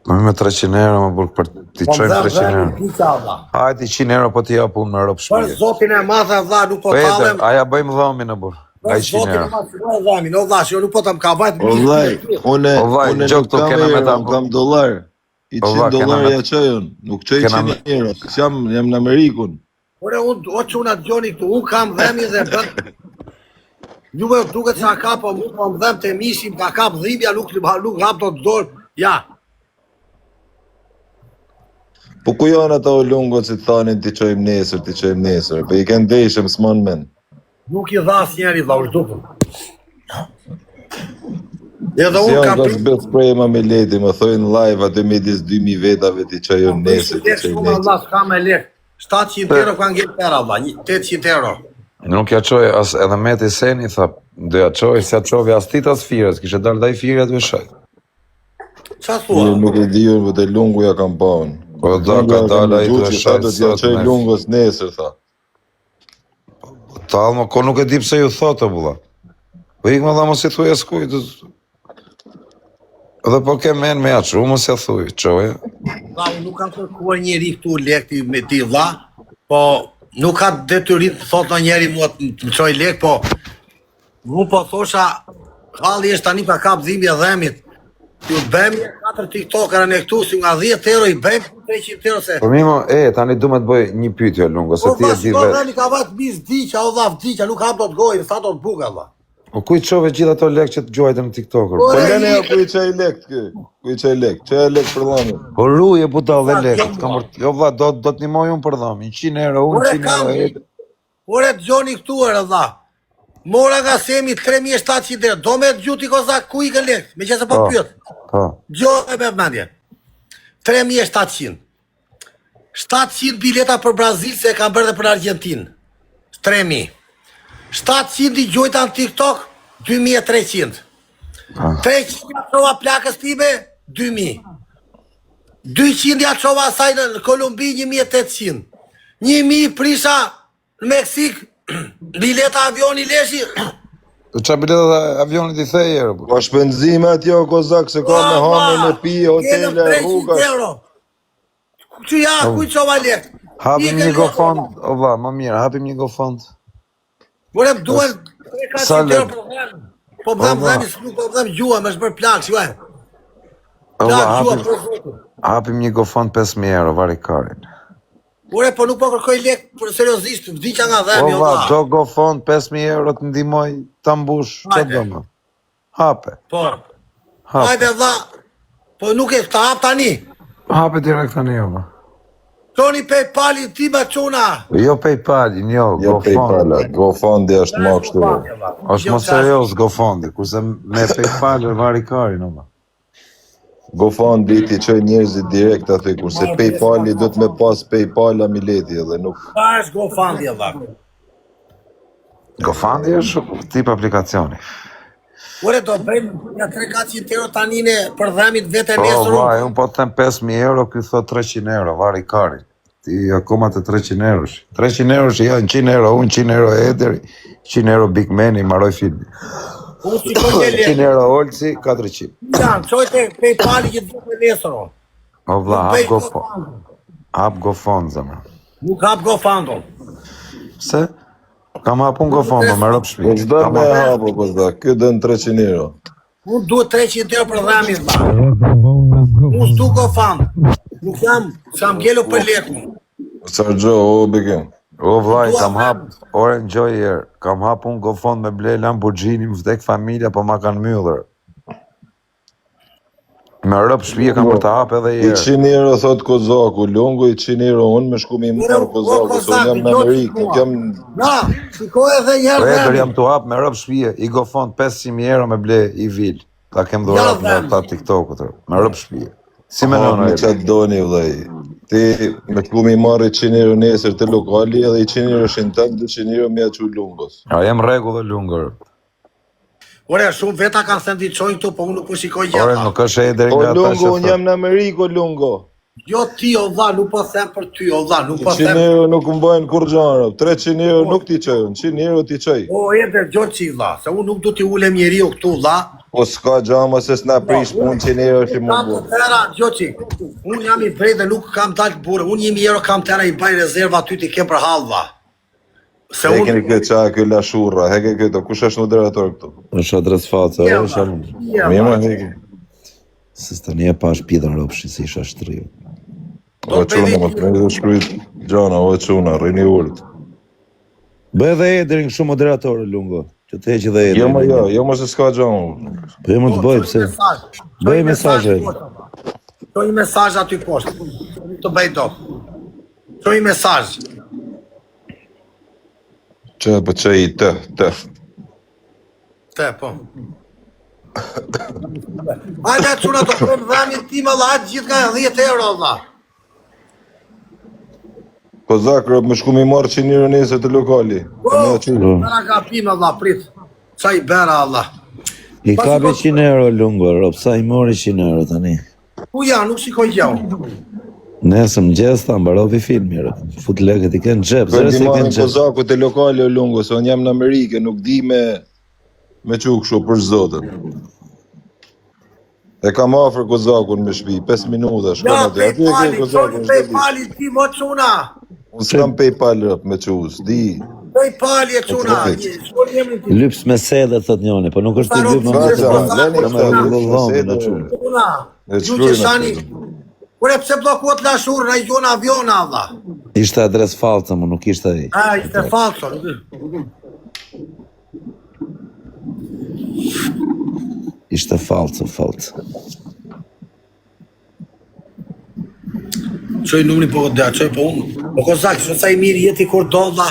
Speaker 2: Më me 300 euro, më burë, për ti qojmë 300 euro.
Speaker 1: Pizza, vlla.
Speaker 2: Hajti 100 euro, po ti japun me rëpë
Speaker 1: Për
Speaker 2: shpije.
Speaker 1: zotin e madhe, vlla, nuk po
Speaker 2: Po Eder,
Speaker 1: tallem.
Speaker 2: aja bëjmë dhamin e burë,
Speaker 1: Për
Speaker 2: aj 100
Speaker 1: zotin e
Speaker 2: euro.
Speaker 1: madhe, bëj dhemin, o vlla, që nuk po të më ka bajt.
Speaker 4: O vlaj, une
Speaker 2: O vlaj,
Speaker 4: nuk
Speaker 2: gjok të
Speaker 4: kam
Speaker 2: kena me
Speaker 4: euro,
Speaker 2: ta-
Speaker 4: kam dolar. I
Speaker 2: O
Speaker 4: 100
Speaker 2: vlla, kena
Speaker 4: dolar
Speaker 2: me-
Speaker 4: ja qëjon, nuk qëj
Speaker 2: kena
Speaker 4: 100 euro. Jam në Amerikun.
Speaker 1: Ore, unë, o çuna djoni këtu, unë kam dhemin dhe bën. Juve duket se ka po mu po më dhem të mishim, ka kap dhimbja, nuk hap do të dorë. Ja,
Speaker 4: Po ku janë ata o lungo që të thanin ti qojmë nesër, po i kënë deshëm s'mon men.
Speaker 1: nuk i dha asnjëri vlla, u dukun. Edhe
Speaker 4: Si
Speaker 1: unë
Speaker 4: janë
Speaker 1: kam
Speaker 4: ka zbet sprejma me leti, më thojnë live atë midis 2000 vetave ti qojmë nesër, ti qojmë nesër.
Speaker 1: Allah, s'ka me lek. 700 euro kanë ngel pera, vlla, 800 euro.
Speaker 2: Nuk ja qoj, as edhe Meti Seni, tha, do ja qoj, se ja qovi as tit as fires, kishe dalë daj fire aty shaj.
Speaker 1: Qa thua?
Speaker 4: Unë nuk e di unë, po të lungu ja kam pa unë.
Speaker 2: Po da ka dalë ai të shaj
Speaker 4: Do t'ja qoj lungos nesër, tha.
Speaker 2: Talë më, ko nuk e di pse ju thotë, bulla. Po ikë më dha mos i thuj as kujt. Edhe po ke men me aqë, mos ja thuj, qoja.
Speaker 1: Valla, unë nuk kam kërkuar njeri këtu lekti me ti vlla, po nuk ka detyrim të thot në njeri mua të më qoj lek, po mu po thosha, halli është tani pa kap dhimbje dhemit. Ju bëjmë 4 tiktokerën e këtu, si nga 10 euro i bëjmë 300 euro se...
Speaker 2: Po mimo, tani du me të bëj një pyetje lungo, se ti e di vetë.
Speaker 1: Po, ka vatë bis diqa, o dhaf diqa, nuk hap do të gojnë, sa do të buka, valla.
Speaker 2: Po kuj qove gjithë ato lek që të gjuajtë në TikToker?
Speaker 4: Po lene ja ku i qaj lek të kë? Ku i qaj lek? Qaj lek për dhami?
Speaker 2: Po ruje buta dhe lek, jo vlla, do të nimoj unë për dhami, 100 euro, unë 100 euro.
Speaker 1: Ore të gjoni këtu e rëdha. Mora nga semi 3.700 euro, do me të gjuti kozak ku i ke lek, me që se po pyet. Gjo e me mëndje. 3.700. 700 bileta për Brazil se e kam bërë dhe për Argentinë. 3.000. 700 i gjojta në TikTok, 2.300. 300 ja qova plakës time, 2.000. 200 ja qova asaj në Kolumbi, 1.800. 1.000 prisha në Meksik, bileta avioni leshi.
Speaker 2: Qa bileta avionit i thej erë?
Speaker 4: Po shpenzime atjo kozak se ka me hame në pi, hotele, rruga.
Speaker 1: Që ja, kuj qova lek?
Speaker 2: Hapim një GoFund, o vlla, më mirë, hapim një GoFund.
Speaker 1: Vorem duen 3-400 euro për dhem. Po dhemi, nuk po dhem gjua, me shbër plak, që vaj. Plak gjua për zotë.
Speaker 2: Hapim një GoFund 5.000 euro, vari karin.
Speaker 1: Ure, po nuk po kërkoj lek për seriosisht, vdiqa nga dhemi,
Speaker 2: o vlla, do GoFund 5.000 euro të ndimoj të mbush, që do më? Hape.
Speaker 1: Po. Hajde vlla, po nuk e të hap tani.
Speaker 2: Hape direkt tani, o vlla.
Speaker 1: Toni PayPal-i ti ma quna.
Speaker 2: Jo PayPal-in, jo GoFund.
Speaker 4: GoFundi është më kështu.
Speaker 2: është më serios GoFundi, kurse me PayPal vari karin, o vlla.
Speaker 4: GoFundi ti qoj njerëzit direkt aty, kurse PayPal-i do të me pas PayPal amileti edhe nuk...
Speaker 1: Pa është GoFundi, vlla.
Speaker 2: GoFundi është tip aplikacioni.
Speaker 1: Ure, do bëjmë nga 3-400 euro tanine për dhemit vete nesër.
Speaker 2: Po, vaj, unë po të them 5.000 euro, këj thot 300 euro, vari karin. Ti akoma të 300 euro. 300 euro që janë 100 euro, unë 100 euro ederi, 100 euro Big Man, i maroj filmi. 100 euro Olci, 400.
Speaker 1: Janë, qojte PayPal-i që të dhëmë nesër.
Speaker 2: O vlla, hap GoFund. Hap GoFund, zemra.
Speaker 1: Nuk hap GoFund-on.
Speaker 2: Pse? Kam hapun GoFund, me rëp shpi.
Speaker 4: Po çdo me hapo kozak, kjo dën 300 euro.
Speaker 1: Unë duhet 300 euro për dhemit, vlla. Unë s'du GoFund. Nuk jam gjellu për leku.
Speaker 4: Sargjo, o bekim.
Speaker 2: O vllai, kam hap, ore enjoy here. Kam hapun GoFund me ble Lamborghini, më vdek familja, po ma kanë myllër. Me rëp shpije kam për të hap edhe
Speaker 4: I
Speaker 2: herë.
Speaker 4: 100 euro thot kozaku, lungu i 100 euro unë me shku mi marë kozaku, se unë jam në Amerikë, nuk jam...
Speaker 1: Na, shikoj edhe
Speaker 2: Po
Speaker 1: njerë
Speaker 2: edër
Speaker 1: dhemit.
Speaker 2: jam të hap me rëp shpije, i GoFund 500.000 euro me ble i vil. Ta kem dhurat me ta TikTok-ut, me rëp shpije. Si me nëna
Speaker 4: me
Speaker 2: e
Speaker 4: qatë doni, vllai. Ti me shku mi marë 100 euro nesër të lokali, edhe i 100 euro shenë tëmë, 200 euro me aqu lungos.
Speaker 2: A jem rregull dhe lungër.
Speaker 1: Ore, shumë veta kanë thënë ti qojnë këtu, po unë nuk po shikoj
Speaker 2: Ore,
Speaker 1: gjata.
Speaker 2: nuk është e deri
Speaker 4: O
Speaker 2: nga ata
Speaker 4: lungo,
Speaker 2: që
Speaker 4: unë jam në Amerikë, o lungo.
Speaker 1: Jo ti, o vlla, nuk po them për ty, o vlla, nuk po
Speaker 4: 100
Speaker 1: them.
Speaker 4: euro nuk më bajnë kur gjanë, 300 euro nuk ti qojnë, 100 euro ti qoj.
Speaker 1: O, ende, gjotë që i vlla, se unë nuk du t'i ulem njeriu këtu, vlla.
Speaker 4: Po s'ka gjama se s'na prish punë 100 euro që më
Speaker 1: Kam
Speaker 4: bu.
Speaker 1: të tëra, gjoqi, unë jam i drejtë dhe nuk kam dalë burë, unë 1.000 euro kam tëra i baj rezerva ty t'i kem për halva. Se
Speaker 4: E keni
Speaker 1: unë...
Speaker 4: këtë qa, këtë lashurra, heke këtë, kush është moderator këtu?
Speaker 2: është adres faca,
Speaker 1: Ja,
Speaker 2: është
Speaker 1: ja,
Speaker 4: Mi ma heke.
Speaker 2: Se së të një pa shpidën ropshi, si isha shtriju.
Speaker 4: O quna, më të me shkryt gjana, o quna, rini ullët.
Speaker 2: Bë edhe Edrin shumë moderatorë, lungo, që të heqi dhe Edrin.
Speaker 4: Jo më se s'ka gjana.
Speaker 2: Po e më të bëj, pse? Bëj mesazhe.
Speaker 1: Qoj mesazh aty poshtë, nuk të bëj do. Qoj mesazh.
Speaker 4: Që për që i të.
Speaker 1: Te, po. Hajde, quna të kërëm dhamin tim, Allah, hajtë gjithë ka 10 euro, Allah.
Speaker 4: Po zakë, më shku mi marë 100 euro nesër të lokali.
Speaker 1: Nëra ka pime, Allah, prit. Qa i bera, Allah.
Speaker 2: I kapi 100 euro lungo, rob, sa i mori 100 euro tani.
Speaker 1: Ku ja, nuk shikoj gjau.
Speaker 2: Nesë më gjes ta mbarovi filmi, rob. Fut lekët i kënë gjep,
Speaker 4: Për
Speaker 2: zërë
Speaker 4: di
Speaker 2: se i
Speaker 4: marën
Speaker 2: kënë
Speaker 4: po
Speaker 2: gjep.
Speaker 4: zaku të lokali o lungo, se unë jam në Amerikë, nuk di me që kështu për zotën. E kam afër Kozakun me shtëpi, 5 minuta, shkon
Speaker 1: Ja,
Speaker 4: aty. Aty e ke
Speaker 1: Paypali,
Speaker 4: Kozakun.
Speaker 1: qoni Paypali ti më çuna.
Speaker 4: Unë s'kam PayPal rëp me qus, di.
Speaker 1: Paypali e çuna.
Speaker 4: Perfekt.
Speaker 1: Shkoni emrin ti.
Speaker 5: Lyps me sedhe, thot njoni, po nuk është të lyp
Speaker 1: Sa,
Speaker 5: më
Speaker 1: sa, leni
Speaker 5: të më
Speaker 4: këta,
Speaker 5: rëllonë në
Speaker 4: lyps
Speaker 5: qunë.
Speaker 4: me
Speaker 1: Çuna.
Speaker 4: E
Speaker 1: Ju
Speaker 4: shkruajnë
Speaker 1: që shani.
Speaker 4: aty.
Speaker 1: Ure pse bllokuat lashur na i gjon avion alla.
Speaker 5: Ishte adres falca, më nuk ishte ai.
Speaker 1: Ishte falso.
Speaker 5: Ishte falco.
Speaker 1: Çoj numrin po da, çoj po unë. Po kozak, sa i mirë jeti kur do valla.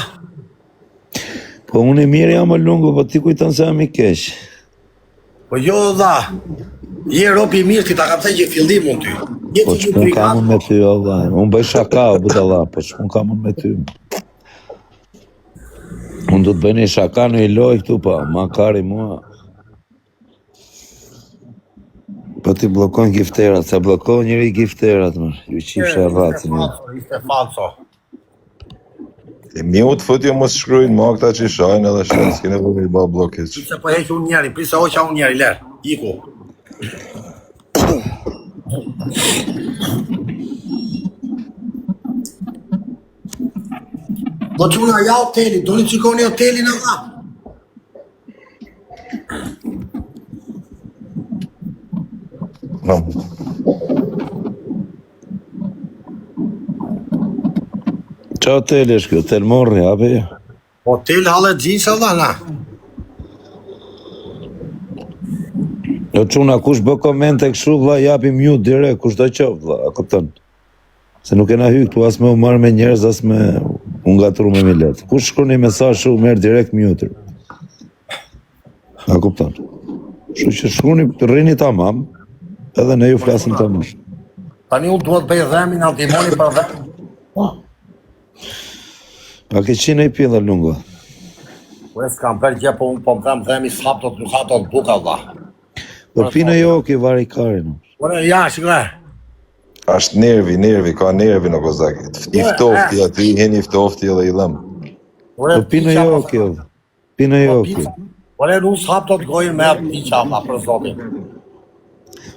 Speaker 5: Po unë i mirë jam më lungu, po ti kujton se jam i keq.
Speaker 1: Po jo dha. Je robi i mirë ti ta kam thënë që fillim unë ty.
Speaker 5: Po ç'pun kam unë me ty, Allah. Unë bëj shaka, o budalla, po ç'pun kam unë me ty. Unë do të bëj një shaka në i loj këtu, pa, makari mua. Po ti blokon gifterat, se blokon njëri gifterat, më. Ju qifshe rratin.
Speaker 1: Ishte falso.
Speaker 4: E miut fut jo mos shkruajnë ma këta që shajnë edhe shajnë, s'ke nevojë me i ba blokeq.
Speaker 1: Pse po heq unë njëri, prisa hoqa unë njëri, ler. Iku. Do çuna ja hoteli, do një qikoni hotelin e dha.
Speaker 4: No.
Speaker 5: Qa hotel është kjo? Hotel Morri, abe?
Speaker 1: Hotel halë gjinsa dha na.
Speaker 5: Jo çuna, kush bë komente kështu vlla, japi mute direkt, kush do qof vlla, a kupton? Se nuk kena hy këtu as me u marrë me njerëz, as me u ngatru me milet. Kush shkron një mesazh shu merr direkt mute. A kupton? Kështu që shkruani të rrini tamam, edhe ne ju flasim tamam.
Speaker 1: Tani unë duhet bëj dhemin, altimoni për dhem.
Speaker 5: A ke qenë i pilla lungo?
Speaker 1: Po e s'kam bërë gjë, po unë po më dhem dhemi s'hap do të nuk hato të buka dha.
Speaker 5: Po pina jo ki vari karin.
Speaker 1: Ore, ja, shikoj.
Speaker 4: Ashtë nervi, ka nervi në Kozakit. I ftofti aty, hen i ftofti edhe i lëm.
Speaker 5: Po pina jo ki, pina jo ki.
Speaker 1: Ore, nuk s'hap do të gojnë me atë piqa, ma, për zotin.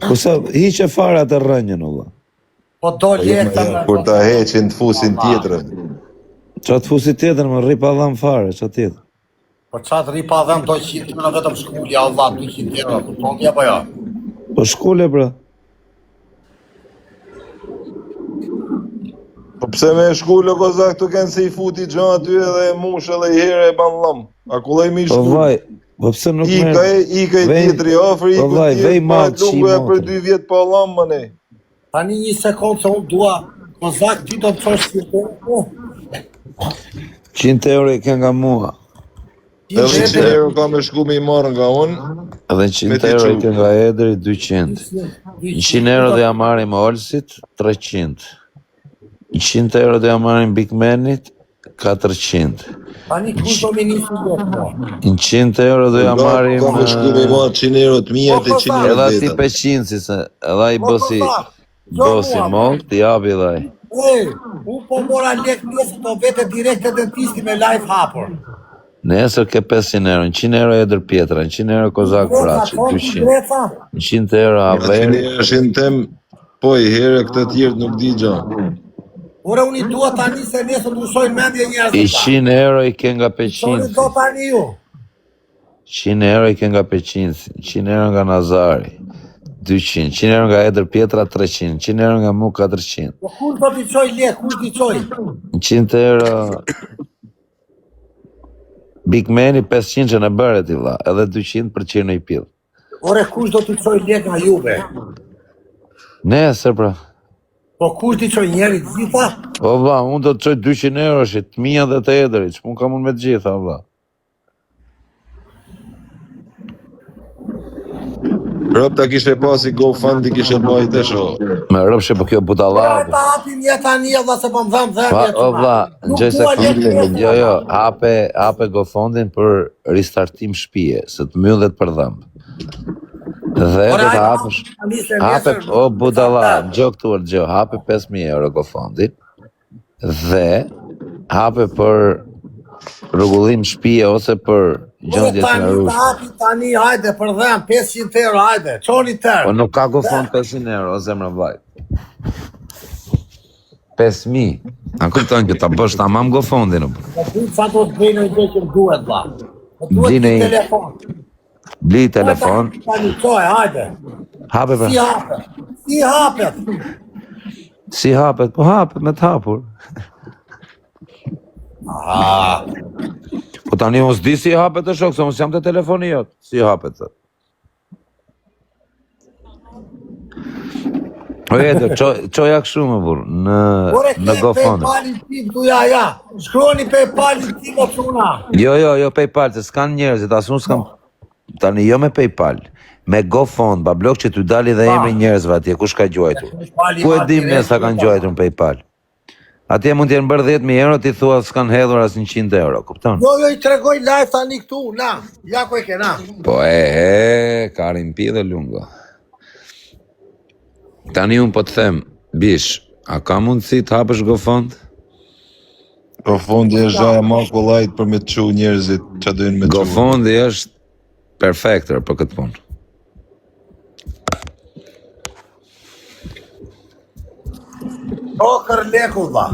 Speaker 5: Po sa, hiqe fara të rënjën, olla.
Speaker 1: Po do lek të me...
Speaker 4: Kur ta heqin të fusin tjetrën.
Speaker 5: Qa të fusi tjetër, më rripa dham fare, qa tjetër.
Speaker 1: Po qatë ripa dhem do 100 në vetëm shkulli, Allah, 200 tjetër, ku tonë tje, po jo.
Speaker 5: Po shkulle, bra.
Speaker 4: Po pse me shkullë Kozak të kënë se i futi gjanë aty edhe e mush edhe i herë e ban lëm. A kullaj mi
Speaker 5: Po
Speaker 4: shkullë.
Speaker 5: vaj, po pse nuk me...
Speaker 4: Ika i tjetëri ofri,
Speaker 5: Po vaj, vej malë
Speaker 4: lungu e për 2 vjetë pa lëm, më ne.
Speaker 1: Tani një sekundë se unë dua, Kozak, ti do të thosh që të...
Speaker 5: 100 euro i ke nga mua.
Speaker 4: Edhe 100 euro ka me shku me i marrë nga unë.
Speaker 5: Edhe 100 euro i ke nga Edri, 200. 100 euro dhe ja marim Olsit, 300. 100 euro dhe ja marim Bigmanit, 400.
Speaker 1: Tani kush do me njësë do të po?
Speaker 5: 100 euro dhe ja marim...
Speaker 4: Ka me shku me i marrë 100 euro të mija të 100 euro
Speaker 5: Edhe ati
Speaker 4: veta.
Speaker 5: 500, si se edhe i bosi mol, t'i jabi dhaj.
Speaker 1: Unë po mora lek njësë të vete direkt e dentisti me live hapur.
Speaker 5: Nesër ke 500 euro, 100 euro Edër Pjetra, 100 euro Kozak Braci, 200. 100 euro Aver.
Speaker 4: 100 euro është në tem, po i herë këtë tjertë nuk di gjanë.
Speaker 1: Ore, unë i dua tani se nesër të ushojnë mendje njerëzë.
Speaker 5: I 100 euro i ke nga
Speaker 1: Soni
Speaker 5: 500.
Speaker 1: do tani ju.
Speaker 5: 100 euro i ke nga 500, 100 euro nga Nazari, 200, 100 euro nga Edër Pjetra, 300, 100 euro nga mu, 400.
Speaker 1: Po kush do t'i qoj lek, kush t'i qoj?
Speaker 5: 100 euro... Bigmani 500 që në bërë ti vlla, edhe 200 për qenë i pill.
Speaker 1: Ore, kush do t'i qoj lek nga juve?
Speaker 5: Nesër pra.
Speaker 1: Po kush t'i qoj njerit gjitha?
Speaker 5: O vlla, unë do të çoj 200 euro shit, të mia dhe të Edrit, ç'pun kam unë me të gjitha vlla.
Speaker 4: Rob ta kishe pasi GoFundMe kishe bajt e sho.
Speaker 5: Me rrobshe për kjo budalla.
Speaker 1: Ta hapim një tani edhe se po më dhëm
Speaker 5: Pa,
Speaker 1: dhemje.
Speaker 5: o vlla, gjej sekondë. Jo, hape GoFundin për ristartim shtëpie, se të mbyllet për dhëmb. Dhe do të hapësh. Hape, o budalla, gjë këtu gjë, hape 5000 euro GoFundin. Dhe hape për rregullim shtëpie ose për gjendje të rrushme.
Speaker 1: Hapi tani, hajde, për dhem, 500 euro, hajde, qoni tërë.
Speaker 5: Po nuk ka GoFund 500 euro, o zemra vllaj. 5.000. A kupton që ta bësh tamam GoFundin apo?
Speaker 1: Sa do të bëjnë gjë që duhet, vlla. Duhet një telefon.
Speaker 5: Bli telefon.
Speaker 1: Tani çoj, hajde.
Speaker 5: Hape pra.
Speaker 1: Si hapet?
Speaker 5: Si hapet? Po hapet me të hapur. Po tani unë s'di si hapet të shok, se unë s'jam të telefoni jot. Si hapet të. O Eder, qoja këshu më burë, në GoFund.
Speaker 1: PayPal-in tim tu ja. Shkroni PayPal-in tim o çuna.
Speaker 5: Jo, PayPal, se s'kan njerëzit, as unë s'kam... Tani jo me PayPal, me GoFund, ba blok që t'u dali dhe emri njerëzve atje, kush ka gjojtur. Ku e dim ne sa kanë gjojtur në PayPal? Atje mund t'jenë bërë 10.000 euro, ti thua s'kan hedhur as 100 euro, kupton?
Speaker 1: Jo, i tregoj live tani këtu, na, ja ku e ke, na.
Speaker 5: Po Karin pi dhe lungo. Tani unë po të them, bish, a ka mundësi të hapësh GoFund?
Speaker 4: GoFundi është gjaja ma kollajt për me të çu njerëzit që dojnë me të çu.
Speaker 5: GoFundi është perfektër për këtë punë.
Speaker 1: O, kërleku, dha.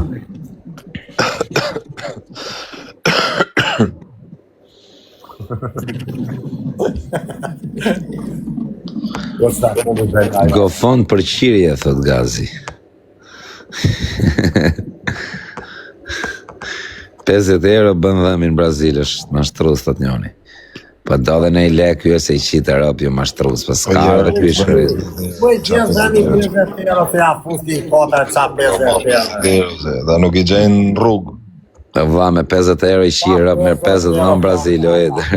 Speaker 5: GoFund për qirje, thot Gazi. 50 euro bën dhëmin në Brazil, është mashtrus, thot njoni. Po do dhe ne i lek, ju e se i qitë Europë, ju mashtrus, për s'ka dhe kjo i shërit.
Speaker 1: Po e gjenë dhëmi 50 euro të ja fusti kota e qa 50 euro.
Speaker 4: Dhe nuk i gjenë në rrugë.
Speaker 5: Va, me 50 euro i qi Europë, me 50 në Brazil, o Eder.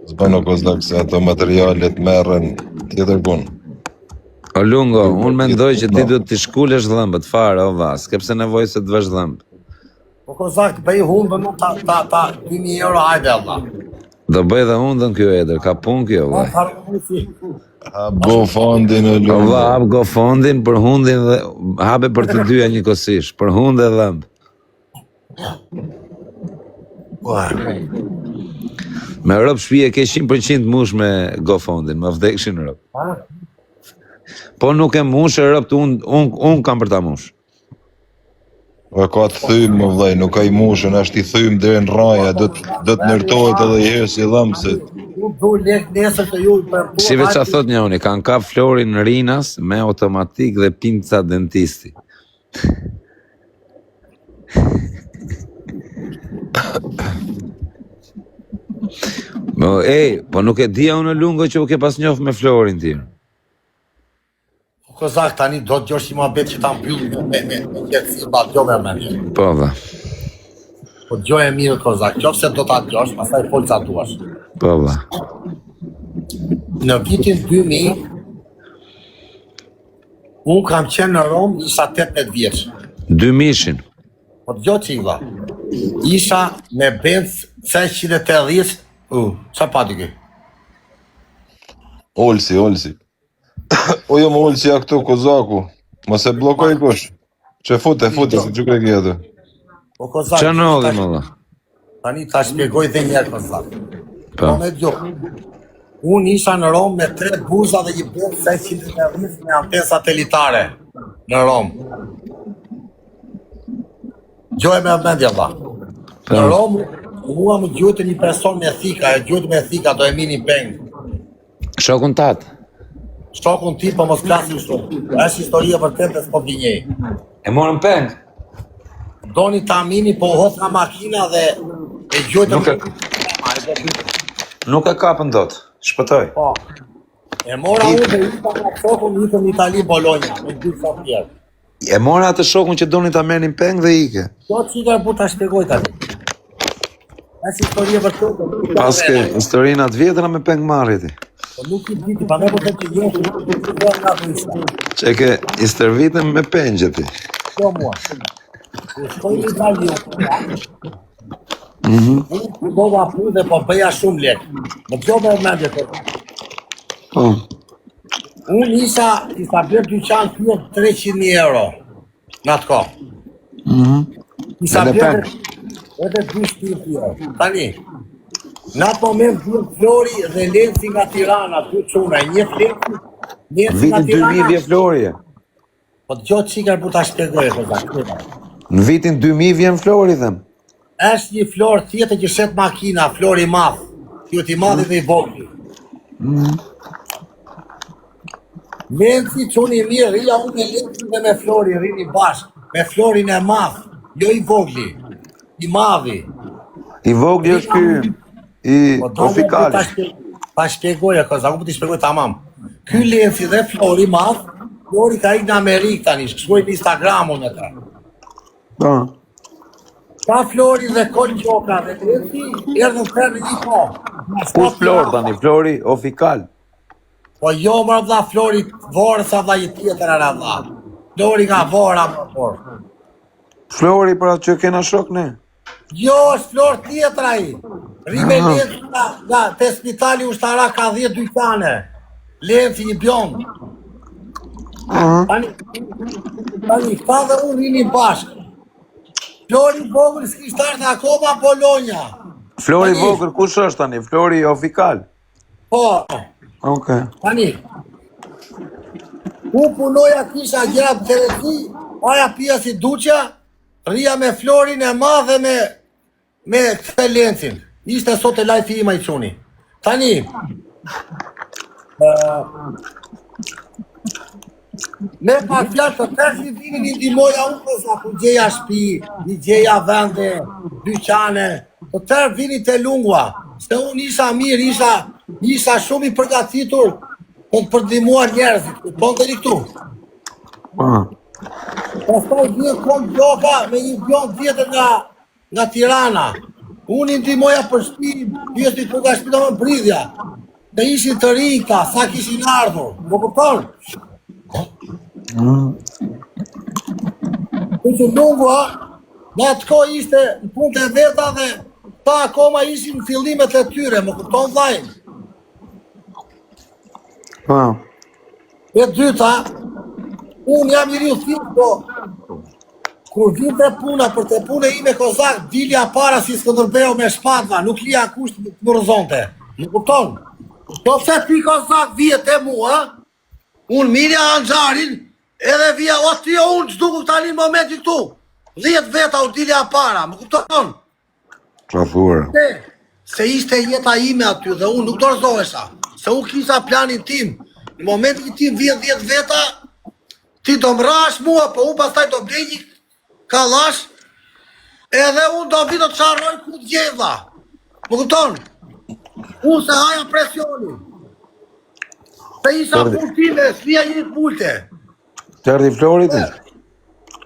Speaker 4: Zbën o kozlak se ato materialet merren tjetër punë.
Speaker 5: O lungo, unë mendoj që ti du t'i shkullesh dhëmbët fare, o va, s'ke pse nevoj se të vesh dhëmbë.
Speaker 1: Po kozak, bëj hundën nuk ta 2.000 euro, hajde, Allah.
Speaker 5: Do bëj dhe hundën kjo Eder, ka pun kjo, vaj.
Speaker 4: Hap GoFundin e
Speaker 5: O
Speaker 4: lumë.
Speaker 5: va, hap GoFundin për hundin dhe hape për të dyja njëkohësisht, për hundë dhe dhëmbë. Me Europë shpije ke 100% mush me GoFundin, më vdekshin Europë. Po nuk e mush Europë, unë kam për ta mush.
Speaker 4: O ka të thymë më vllai, nuk ka i mushën, është i thymë deri në raja, do të ndërtohet edhe i herë si dhëmë se...
Speaker 1: Nuk du lek nesër të ju për tu...
Speaker 5: Si veç a thot njoni, kanë kap Florin në Rinas me automatik dhe pinca dentisti. Po nuk e dija unë lungo që u ke pas njof me Florin ti.
Speaker 1: Kozak, tani do të gjosh i ma betë që ta mbyllë me këtë si ba gjo me mendje.
Speaker 5: Po dhe.
Speaker 1: Po gjo e mirë, Kozak, qofë se do ta gjosh, pasaj polca duash.
Speaker 5: Po dhe.
Speaker 1: Në vitin 2000, unë kam qenë në Rom, isha 18 vjeç.
Speaker 5: 2000-shin.
Speaker 1: Po gjo që i dha. Isha me Benz 680, qa pa dike?
Speaker 4: Olsi. O jo më olsi ja këtu, kozaku. Mos e blokoj kush. Që fute, se që kre kjetë.
Speaker 1: Po Kozak,
Speaker 5: Qa në odhe më dhe?
Speaker 1: tani ta shpjegoj dhe njerë, Kozak.
Speaker 5: Po.
Speaker 1: Me gjo. Unë isha në Rom me 3 buza dhe i Benz 680 me anten satelitare në Rom. Gjoj me mendje, dha. Në Rom, mua më gjojtë një person me thika, e gjojtë me thika, do e mini peng.
Speaker 5: Shokun tatë.
Speaker 1: Shokun ti, po mos klasin shumë. Është historia vërtet e s'po vinjej.
Speaker 5: E morën peng?
Speaker 1: Doni ta mini, po hof nga makina dhe e gjojtë
Speaker 5: Nuk e kapën dot. Shpëtoj.
Speaker 1: Po. E mora unë dhe isha nga shokun, isha në Itali Bologna, me dy sa tjerë.
Speaker 5: E mora atë shokun që doni ta merrnin peng dhe ike.
Speaker 1: Do që i ka bu ta shpjegoj tani. Është historia vërtet.
Speaker 5: Paske historinë atë vjetra me peng marriti.
Speaker 1: Po nuk i diti, pa me po të që jesh, nuk i dhe nga të isha.
Speaker 5: Që ke i stërvitën me pengje ti.
Speaker 1: Jo mua. U shkoj në Itali, unë dova pu dhe po bëja shumë lek. Më kjo me mendje të. Unë isha bërë dyqan pyet 300.000 euro. Në atë ko. Isha
Speaker 5: Edhe
Speaker 1: bërë edhe 2 shtëpi. Tani, në atë moment vjen Flori dhe Lenci nga Tirana, 2 çuna, një Lenci, Lenci nga
Speaker 2: Vitin 2000
Speaker 1: Tirana.
Speaker 2: vjen Flori.
Speaker 1: Po dëgjoj çikar për ta shpjegoj kozak.
Speaker 2: Në vitin 2000 vjen Flori, them.
Speaker 1: Është një Flor tjetër që shet makina, Flori i madh. Kjo ti madhi dhe i vogël. Lenci çuni i mirë, rria unë me Lenci dhe me Flori rini bashkë, me Florin e madh, jo i vogli, i madhi.
Speaker 2: I vogli është ky i ofikali.
Speaker 1: Ta shpjegoj kozak, unë po ti shpjegoj tamam. Ky Lenci dhe Flori i madh, Flori ka ikë në Amerikë tani, shkruaj në Instagram unë ata.
Speaker 2: Po.
Speaker 1: Ka Flori dhe Kol Gjoka dhe Lenci, erdhën tërë një po.
Speaker 2: Kush Flor tani? Flori ofikal.
Speaker 1: Po jo më vlla Flori vorë sa vlla i tjetër era vlla. Flori nga vora më por.
Speaker 2: Flori për atë që kena shok ne.
Speaker 1: Jo, është Flor tjetër ai. Rime Lenci nga te spitali ushtara ka 10 dyqane. Lenci një bjond. Tani, ka dhe unë rini bashkë. Flori vogël s'kishtë ardhe akoma Bologna.
Speaker 2: Flori vogël kush është tani? Flori ofikal.
Speaker 1: Po,
Speaker 2: Okej.
Speaker 1: tani. U punoja kisha gjera për televizij, aja pia si duqja, rria me Florin e madhe me këtë Lencin. Ishte sot e lajfi ima i quni. Tani, me pa fjallë të tërë si vini një ndimoja unë përsa ku gjeja shpi, një gjeja vende, dyqane, të tërë vini të lungua, se unë isha mirë, isha shumë i përgatitur për të përdimuar njerëzit, të të një këtu. Pastaj vjen Kol Gjoka me një bjond tjetër nga Tirana. Unë i ndimoja për shpi, pjesë të nga shpi të më bridhja. Dhe ishin të rinjka, sa kishin ardhur, më kupton? Që lungua, në atë ko ishte në punë e veta dhe ta akoma ishin në fillimet e tyre, më kupton vllajnë. E dyta, unë jam i riu thirë, po kur vinte puna për të punë ime kozak, dilja para si Skënderbeu me shpatva, nuk lija kusht të më rëzonte. Më kupton? Po pse ti kozak vjet e mua, unë mirja Anxharin, edhe vija, o ti o unë ç'duku tani në momenti këtu. 10 veta u dilja para, më kupton?
Speaker 2: Trafur.
Speaker 1: Se ishte jeta ime aty dhe unë nuk dorëzohesha. Se unë kisha planin tim. Në momentin tim vjen 10 veta, ti do mrash mua, po unë pastaj do blej një kallash, edhe unë do vi do të çarroj ku të gjeva. Më kupton? Unë se haja presionin. Se isha punë time, s'lija një pulte.
Speaker 2: Tërdi Florit?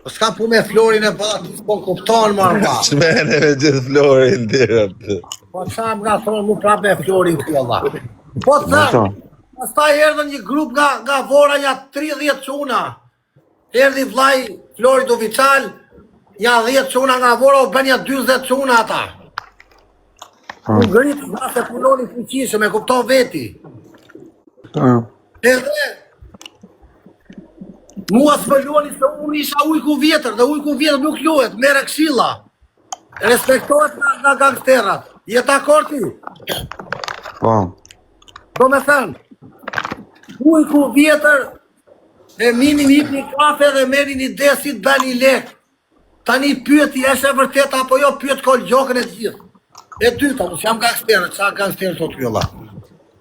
Speaker 1: Po s'ka pu me Florin e pa, ti s'po kupton marrë pa.
Speaker 4: Shmene me gjithë Florin tira të.
Speaker 1: Po qa më nga thonë mu prap me Florin kjo dha. Po të thërë, pastaj erdhën një grup nga Vora, një 30 quna. Erdi vllai Flori Duviçal, ja 10 quna nga Vora, u bën ja 40 quna ata. U ngrit nga se punoni fuqishëm, e kupton veti. Edhe, mua s'më luani se unë isha ujku vjetër, dhe ujku vjetër nuk luhet, mere këshilla. Respektohet nga gangsterat. Je dakord ti?
Speaker 2: Po.
Speaker 1: Do me thënë, ujku vjetër, e mini një një kafe dhe meri një desit bën një lek. Tani pyeti, është e vërtet apo jo, pyet Kol Gjokën e gjithë. E dyta, mos jam gangsterët, qa gangsterët të t'kylla.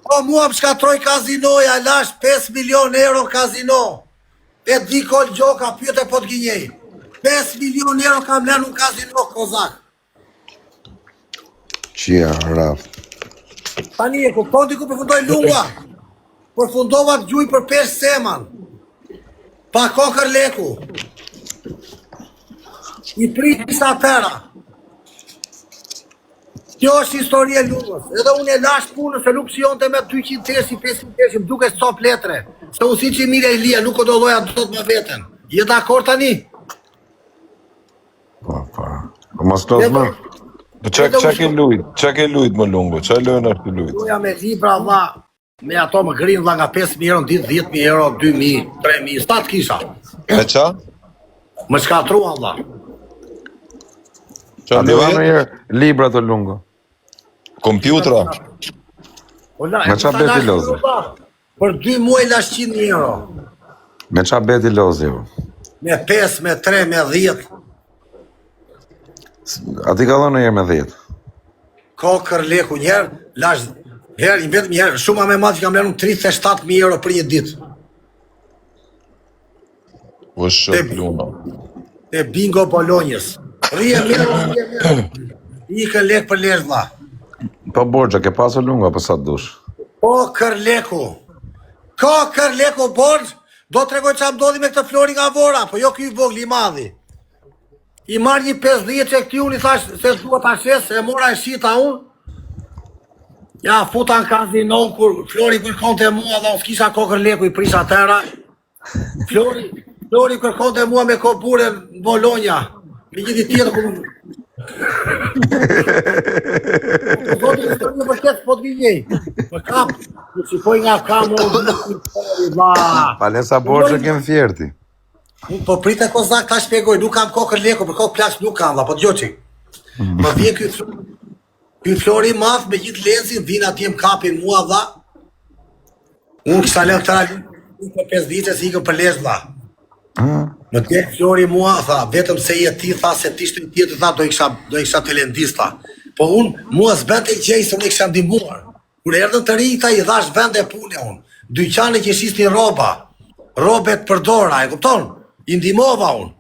Speaker 1: Po mua më shkatroj kazinoja, lash 5 milion euro kazino. E di Kol Gjoka, pyet e po t'gjinjej. 5 milion euro kam lënë në kazino, kozak.
Speaker 2: Qia, raf.
Speaker 1: Tani e kupton ti ku përfundoj lungua. Përfundova të gjuj për 5 seman. Pa kokër leku. I prisa tëra. Kjo është historie lungës. Edhe unë e lash punën se nuk shionte me 200 teshi, 500 teshi, më duke s'cop letre. Se unë si që mire i lija, nuk o do loja do të më veten. Je dakord tani?
Speaker 2: Po. Po mos të më.
Speaker 4: Po qa ke lujt? Qa ke lujt më lungo? Qa lojnë është të lujt?
Speaker 1: Uja me libra dha, me ato më grinë dha nga 5.000 euro, ditë 10.000 euro, 2.000, 3.000, sa të kisha.
Speaker 4: Me qa?
Speaker 1: Më shkatruan dha.
Speaker 2: A di në herë libra të lungo?
Speaker 4: Kompjutra.
Speaker 2: Me qa beti lozi?
Speaker 1: Për 2 muaj lash 100 euro.
Speaker 2: Me qa beti lozi?
Speaker 1: Me 5, me 3, me 10.
Speaker 2: A ti ka dhënë në herë me 10?
Speaker 1: Ka kërleku njerë, lash, herë, i vetëm njerë, shumë me madhë që kam lënë 37.000 euro për një ditë.
Speaker 4: O shok luna.
Speaker 1: Te bingo Bolonjës. Rije mirë. Ikën lek për lesh dha.
Speaker 2: Po borxha ke pasur lungo apo sa dush?
Speaker 1: Po kërleku. Ka kërleku borxh, do të tregoj çfarë ndodhi me këtë Flori nga Vora, po jo ky i vogël i madhi. I marr një 50 që këti unë i thash se s'dua ta shes, e mora e shita unë. Ja, futa në kazino, kur Flori kërkonte mua dhe unë s'kisha kokër leku i prisha tëra. Flori kërkonte mua me kopure në Bologna. Me gjithi tjetër ku Zoti të një përket po të vijej. Më kap, më shikoj nga kamë.
Speaker 2: Palesa borxhe kem fjerti.
Speaker 1: Po pritë kozak ta shpjegoj, nuk kam kokër leku, për kokë plaç nuk kam, po dëgjoj çik. Më vjen ky Flori madh me gjithë lezin, vin atje më kapin mua dha. Unë kisha lënë këta për 5 vite si ikën për lesh dha. Më tek Flori mua tha, vetëm se je ti tha se ti ishte tjetër tha do isha talentista. Po unë mua s'bente gjej se unë kisha ndihmuar. Kur erdhën të rinjta i dhash vende pune unë. Dyqane që shisnin rroba, robet përdora, e kupton? I ndihmova unë.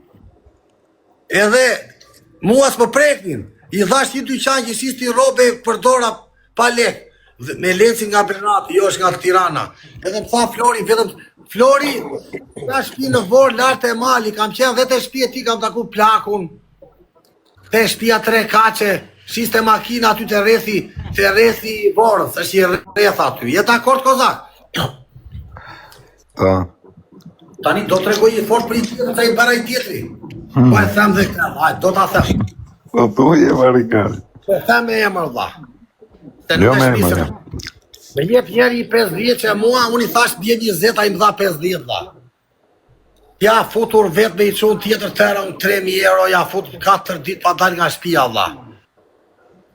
Speaker 1: Edhe mua s'më preknin. I dhash një dyqan që shisnin robe përdora pa lek. Me lecin nga Bernati, jo është nga Tirana. Edhe më tha Flori, vetëm Flori, nga shpi në Vorë, lartë e mali, kam qenë dhe të shpi e ti kam taku plakun, te shpia 3 kace, shiste makina aty të rethi Vorës, është i rreth aty, jetë akord kozak?
Speaker 2: Ta.
Speaker 1: Tani do të regoj i fort për i tjetër, ta i bara i tjetëri. Po e them dhe këta, do të them.
Speaker 2: Po thuje marikari.
Speaker 1: Po e them me emër dha.
Speaker 2: Jo me emër.
Speaker 1: Me jep njeri i 50 që mua, unë i thash bje 20, a i më dha 50 dha. Ja futur vetë me i qunë tjetër tëra, unë 3.000 euro, ja futur 4 ditë pa dal nga shpia dha.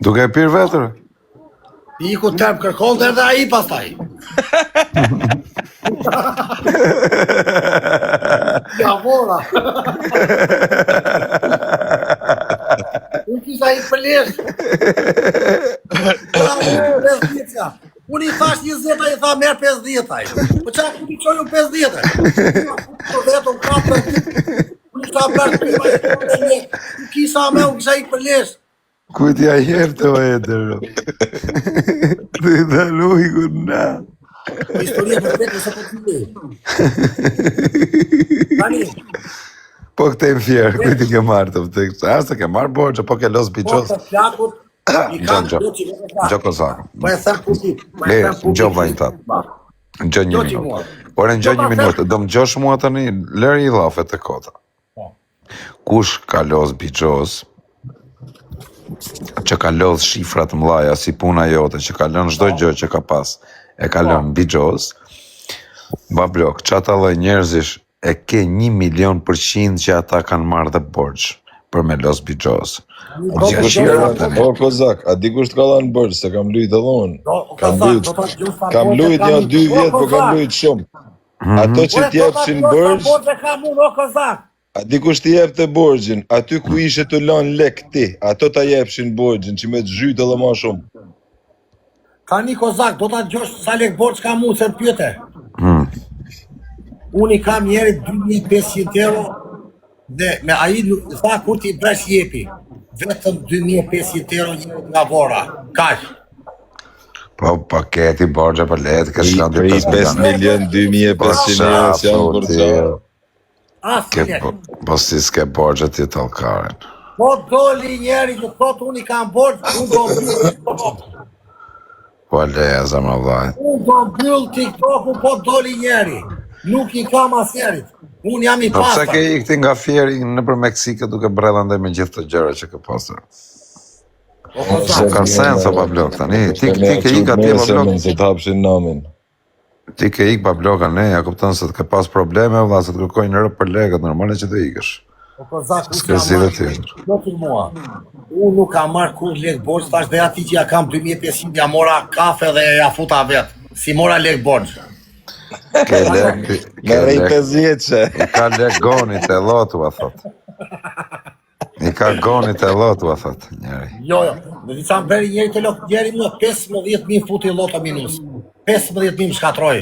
Speaker 2: Duke e pirë vetër?
Speaker 1: I ku tërë kërkon dhe a i pastaj. Ja Vora. Unë kisha i përlesh. Unë i thash 20, a i tha merë 50-aj. Po qa ku t'i qoj unë 50-aj? Po vetëm 4 ditë. Unë isha bërë të unë kisha me, unë kisha i përlesh.
Speaker 2: Kujtja jerte o etër. Të i dalu i kuna.
Speaker 1: Historia për vetë nëse po t'y. Tani.
Speaker 2: Po këte më fjerë, kujti ke marrë të vëtë. Ase ke marrë borgjë, po ke los biqos.
Speaker 1: Po të plakut, i kam
Speaker 2: Gjo kozakë.
Speaker 1: Po e them puti.
Speaker 2: Gjo vajnë tatë. Gjo 1 minutë. Por e gjo 1 minutë. Do më gjosh mua tani, lëri i lafe të kota. Kush ka los biqos, që ka lodh shifrat mlaja si puna jote, që ka lënë çdo gjë që ka pas, e ka lënë bigjos, bablok, çata lloj njerëzish e ke 1.000.000% që ata kanë marrë dhe borxh për me los bigjos.
Speaker 4: O kozak, a dikush të ka dhënë borxh se kam lujt edhe unë. Kam lujt një 2 vjet, po kam lujt shumë. Ato që t'jepshin borxh, a dikush t'i jep të borxhin, aty ku ishe të lanë lek ti, ato t'a jepshin borxhin, që me të zhyt edhe ma shumë.
Speaker 1: Tani kozak, do t'a gjosh sa lek borxh ka mu, se m'pyete. Unë i kam njeri 2.500 euro, dhe me aji tha kur t'i bresh jepi. Vetëm 2.500 euro nga Vora, kaq.
Speaker 2: Po paketi borxhe për letë, ke shkëndi
Speaker 4: 5 milion, 2.500 euro që janë borxha.
Speaker 2: Po si s'ke borxhe ti tallkaren.
Speaker 1: Po doli njeri që thot unë i kam borxh, unë do mbyll.
Speaker 2: Po leja zemra vllai.
Speaker 1: Unë do mbyll TikTok-un, po doli njeri. Nuk i kam asnjërit. Unë jam i
Speaker 2: Po pse
Speaker 1: pastë.
Speaker 2: ke ikti nga fieri nëpër Meksikë duke brellande me gjithë të gjëra që ke pasur? Ka sens o bablok tani. Ti ke ik atje bablok.
Speaker 4: Se t'hapshin namin.
Speaker 2: Ti ke ik babloka ne, ja kupton se të ke pas probleme, valla se të kërkojnë rrë për legët, normale që të ikësh.
Speaker 1: Po kozak,
Speaker 2: S'ka si dhe ti.
Speaker 1: mua. Unë nuk kam marrë kur lek borç, thash dhe ati që ja kam 2500, ja mora kafe dhe ja futa vetë. Si mora lek borç.
Speaker 2: Ke lek,
Speaker 4: Me rej 50
Speaker 2: i ka lek gonit e lotu, a thot. I ka gonit e lotu, a thot, njeri.
Speaker 1: Jo. Në dica më beri njeri të lokë njeri më 15.000 futi loto minus. 15.000 më shkatroj.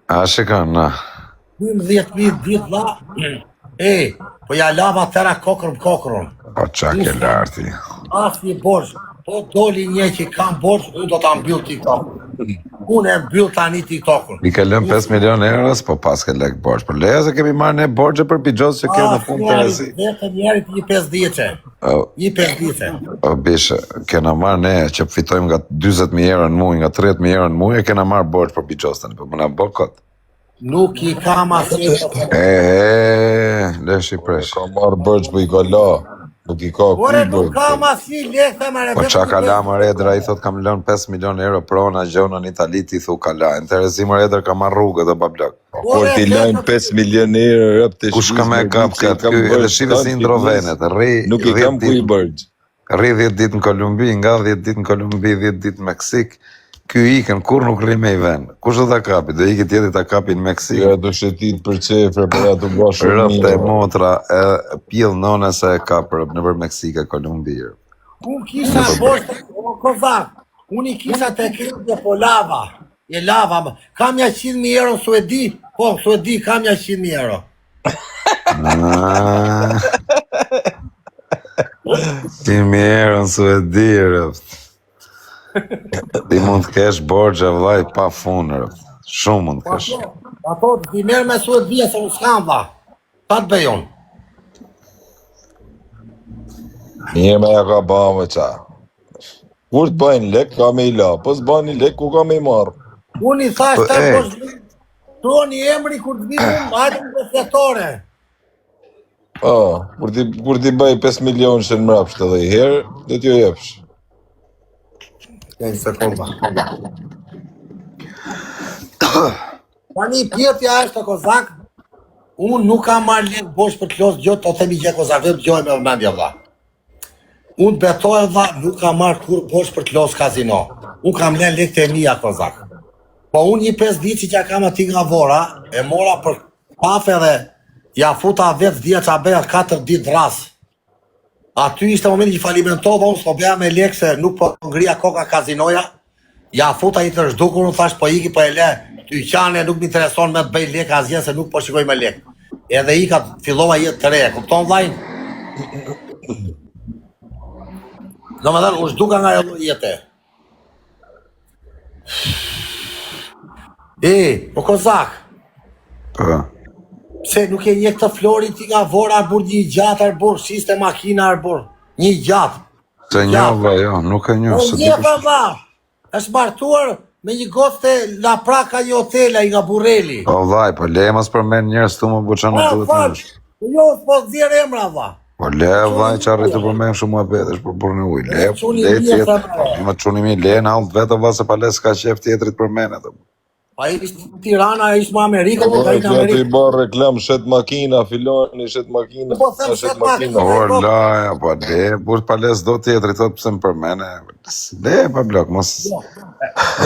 Speaker 2: A shikon, na.
Speaker 1: 12.000 ditë la. Po ja lava tëra kokrën.
Speaker 2: Po qa ke larti.
Speaker 1: Asë një borç. Po doli një që kam borç, unë do ta mbyll TikTok. Unë e mbyll tani TikTokun.
Speaker 2: I ke lën 5 milion euros, po pas ke lek borç. Por leja se kemi marrë ne borxhe për pijos që kjo në fund të rezi.
Speaker 1: Vetëm njerit një 5 dhjetë. Një 5 dhjetë.
Speaker 2: O bishe, kena marrë ne që fitojmë nga 20.000 euro në muaj, nga 30.000 euro në muaj, e kena marrë borç për pijos tani, po më na bë kot.
Speaker 1: Nuk I kam asnjë.
Speaker 2: Lesh I presh.
Speaker 4: Ka marrë bërç për I ka la. Nuk I ka
Speaker 1: Ore,
Speaker 4: kuj
Speaker 1: nuk kam
Speaker 4: bërç.
Speaker 1: asnjë lekë më
Speaker 2: Po qa ka la më redra, I thot kam lënë 5 milion euro prona gjona në Itali, ti thu ka la. Në Terezi më redra ka marrë rrugët dhe bablak.
Speaker 4: Por ti lajnë 5 milion euro rëp të
Speaker 2: Kush ka me kap këtë, edhe shive si ndrovenet,
Speaker 4: Nuk I kam kuj bërç.
Speaker 2: Rri 10 ditë në Kolumbi, nga 10 ditë në Kolumbi, 10 ditë në Meksik, ky ikën, kur nuk rri me I ven. Kush do ta kapi? Do ikë tjetër ta kapi në Meksik.
Speaker 4: Ja do shetit për qefre, për ato ba shumë
Speaker 2: Rëpte
Speaker 4: mirë.
Speaker 2: motra, e pjell none se e ka për nëpër Meksika, Kolumbi.
Speaker 1: Unë kisha borç, kozak. Unë I kisha te kredje po lava. E lava. Kam ja 100.000 euro në Suedi. Po, Suedi kam ja 100.000 euro.
Speaker 2: 100.000 euro në Suedi, rëpt. Ti mund të kesh borxhe vllai pa fund, rëpt. Shumë mund të kesh.
Speaker 1: Ato ti merr me Suedi se unë s'kam vlla. Ta të bëj unë.
Speaker 4: Mirë me ja ka ba me qa. Kur të bëjnë lek, ka me I la. Po s'bani lek, ku ka me I marë.
Speaker 1: Unë I thash
Speaker 2: Po,
Speaker 1: të
Speaker 2: e.
Speaker 1: borç. Troni emri kur të vinë unë, hajde në fletore.
Speaker 4: Kur ti bëj 5 milion që në mrapsht edhe I herë, dhe t'jo jepsh.
Speaker 1: Një sekunda. Tani pjetja është kozak. Unë nuk kam marrë lek borç për të losë gjotë, të themi gjë kozak, vetëm gjoj me vëmendje vlla. Unë betoj vlla, nuk kam marrë kur borç për të losë kazino. Unë kam lënë lekët e mia kozak. Po unë një 5 ditë që ja kam aty nga Vora, e mora për kafe dhe ja futa vetë dhja që a beja 4 ditë ras. Aty ishte momenti që falimentova, unë s'po beja me lekë se nuk po ngria koka kazinoja. Ja futa I të zhdukur, unë thash po iki po e le, ty qane nuk m'intereson me të bëj lekë asgjë se nuk po shikoj me lekë. Edhe I ka fillova jetë të reja, kupton vllai? Domethënë u zhduka nga ajo jetë. Po kozak,
Speaker 2: Po.
Speaker 1: pse nuk e njeh këtë Flori ti nga Vora arbur një gjatë arbur, shiste makina arbur, një gjatë.
Speaker 2: Se njoh vlla, jo, nuk e njoh. Se
Speaker 1: Një valla, është martuar me një gotë të La Praka një hotel ai nga Burreli.
Speaker 2: Po vllai, po le mos përmend njerëz tu më buçan në të
Speaker 1: fal. Jo, po zjer emra valla.
Speaker 2: Po le vllai çarri të përmend shumë muhabetesh për burrën e ujit. Le,
Speaker 1: Çuni
Speaker 2: le
Speaker 1: mirë,
Speaker 2: tjetër. Më çuni mi le në alt vetë valla se pa le s'ka qef tjetrit përmend atë.
Speaker 1: A ishte Tirana, a ishte më Amerikë, po ai në
Speaker 4: Ti
Speaker 1: Amerikë.
Speaker 4: I bërë reklam, shet makina, filoni, shet makina.
Speaker 1: Po them shet makina.
Speaker 2: Po la, po le, bur pa le s'do tjetrit thot pse më përmend. Le pa blok, mos.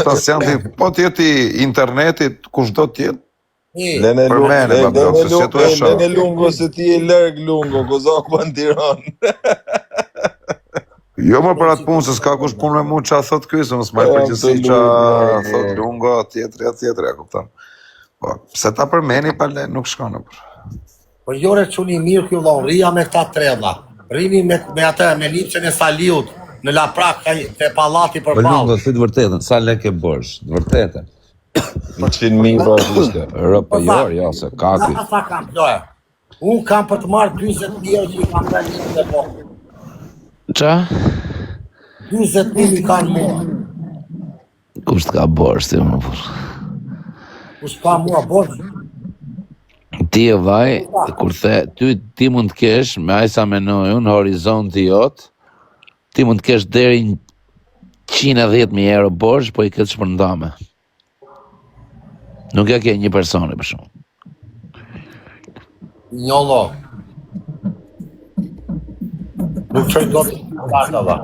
Speaker 2: Ata janë ti, po ti jeti internetit, kushdo tjetë.
Speaker 4: Lene
Speaker 2: Përmene, bablo, se që tu e shoh.
Speaker 4: Lene lungo se ti e lërg lungo, kozak pa në Tiranë.
Speaker 2: Jo më për atë punë, se s'ka kush punë me mu qa thot ky, se mos m'aj përgjithsi qa thot lungo, tjetër, ja kupton. Po, pse ta përmeni pa le, nuk shkon në për.
Speaker 1: Po jore çuni mirë kjo vllai, rria me këta tre vlla. Rini me atë me lipsen e Saliut në La Praka te pallati
Speaker 5: Po
Speaker 1: përballë.
Speaker 5: lungo, thit vërtetën, sa lek e borsh, vërtetën.
Speaker 4: 100.000 pra ishte.
Speaker 5: Po jo, se ka ky.
Speaker 1: Sa kam ploja. Unë kam për të marrë 40.000 euro që I kam dalë një dhe po.
Speaker 5: Qa?
Speaker 1: 40.000 I kanë mua.
Speaker 5: Kush t'ka borsh ti më për?
Speaker 1: Kush ka mua borç?
Speaker 5: Ti e vaj, kur the, ti mund të kesh, me aj sa menoj unë, horizonti jot, ti mund të kesh deri 110.000 euro borç, po I këtë shpërndame. Nuk ja ke një personi për shumë.
Speaker 1: Njollo. Nuk qëjnë do të lartë ava.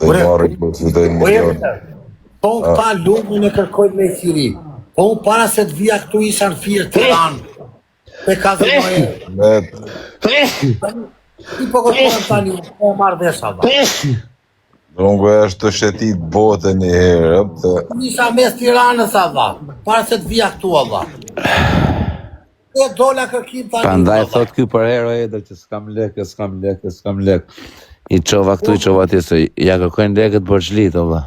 Speaker 4: Dhe marrë po të fitojnë milion.
Speaker 1: Po unë këta lungun e kërkojnë me i thiri. Po unë para se të vija këtu isha në firë të lanë. Pe kazinoje. Ti po kërkojnë tani, po marrë vesha ava.
Speaker 4: Lungu e është të shetit botën një herë.
Speaker 1: Nisha mes Tiranës ava, para se të vija këtu ava. E dola kërkim tani.
Speaker 5: Prandaj thot ky për herë Eder që s'kam lek. I çova këtu, i çova atje se ja kërkojnë lekët borxhlit valla.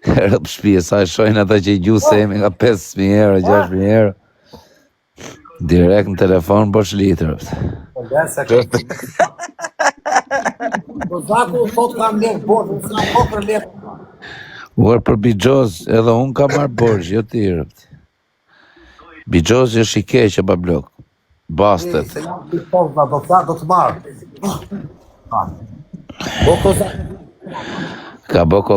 Speaker 5: Herë për shtëpi, sa e shohin ata që i gjusemi nga 5.000 euro, 6.000 euro. Direkt në telefon borxhlitër.
Speaker 1: Po zaku thot kam lek borxh, s'kam po për lek.
Speaker 5: Ua për Bixhoz, edhe unë kam marrë borxh, jo ti. Bixhoz është i keq pa blok. Bastet.
Speaker 1: Se jam Bixhoz, do të marrë.
Speaker 5: Ka boko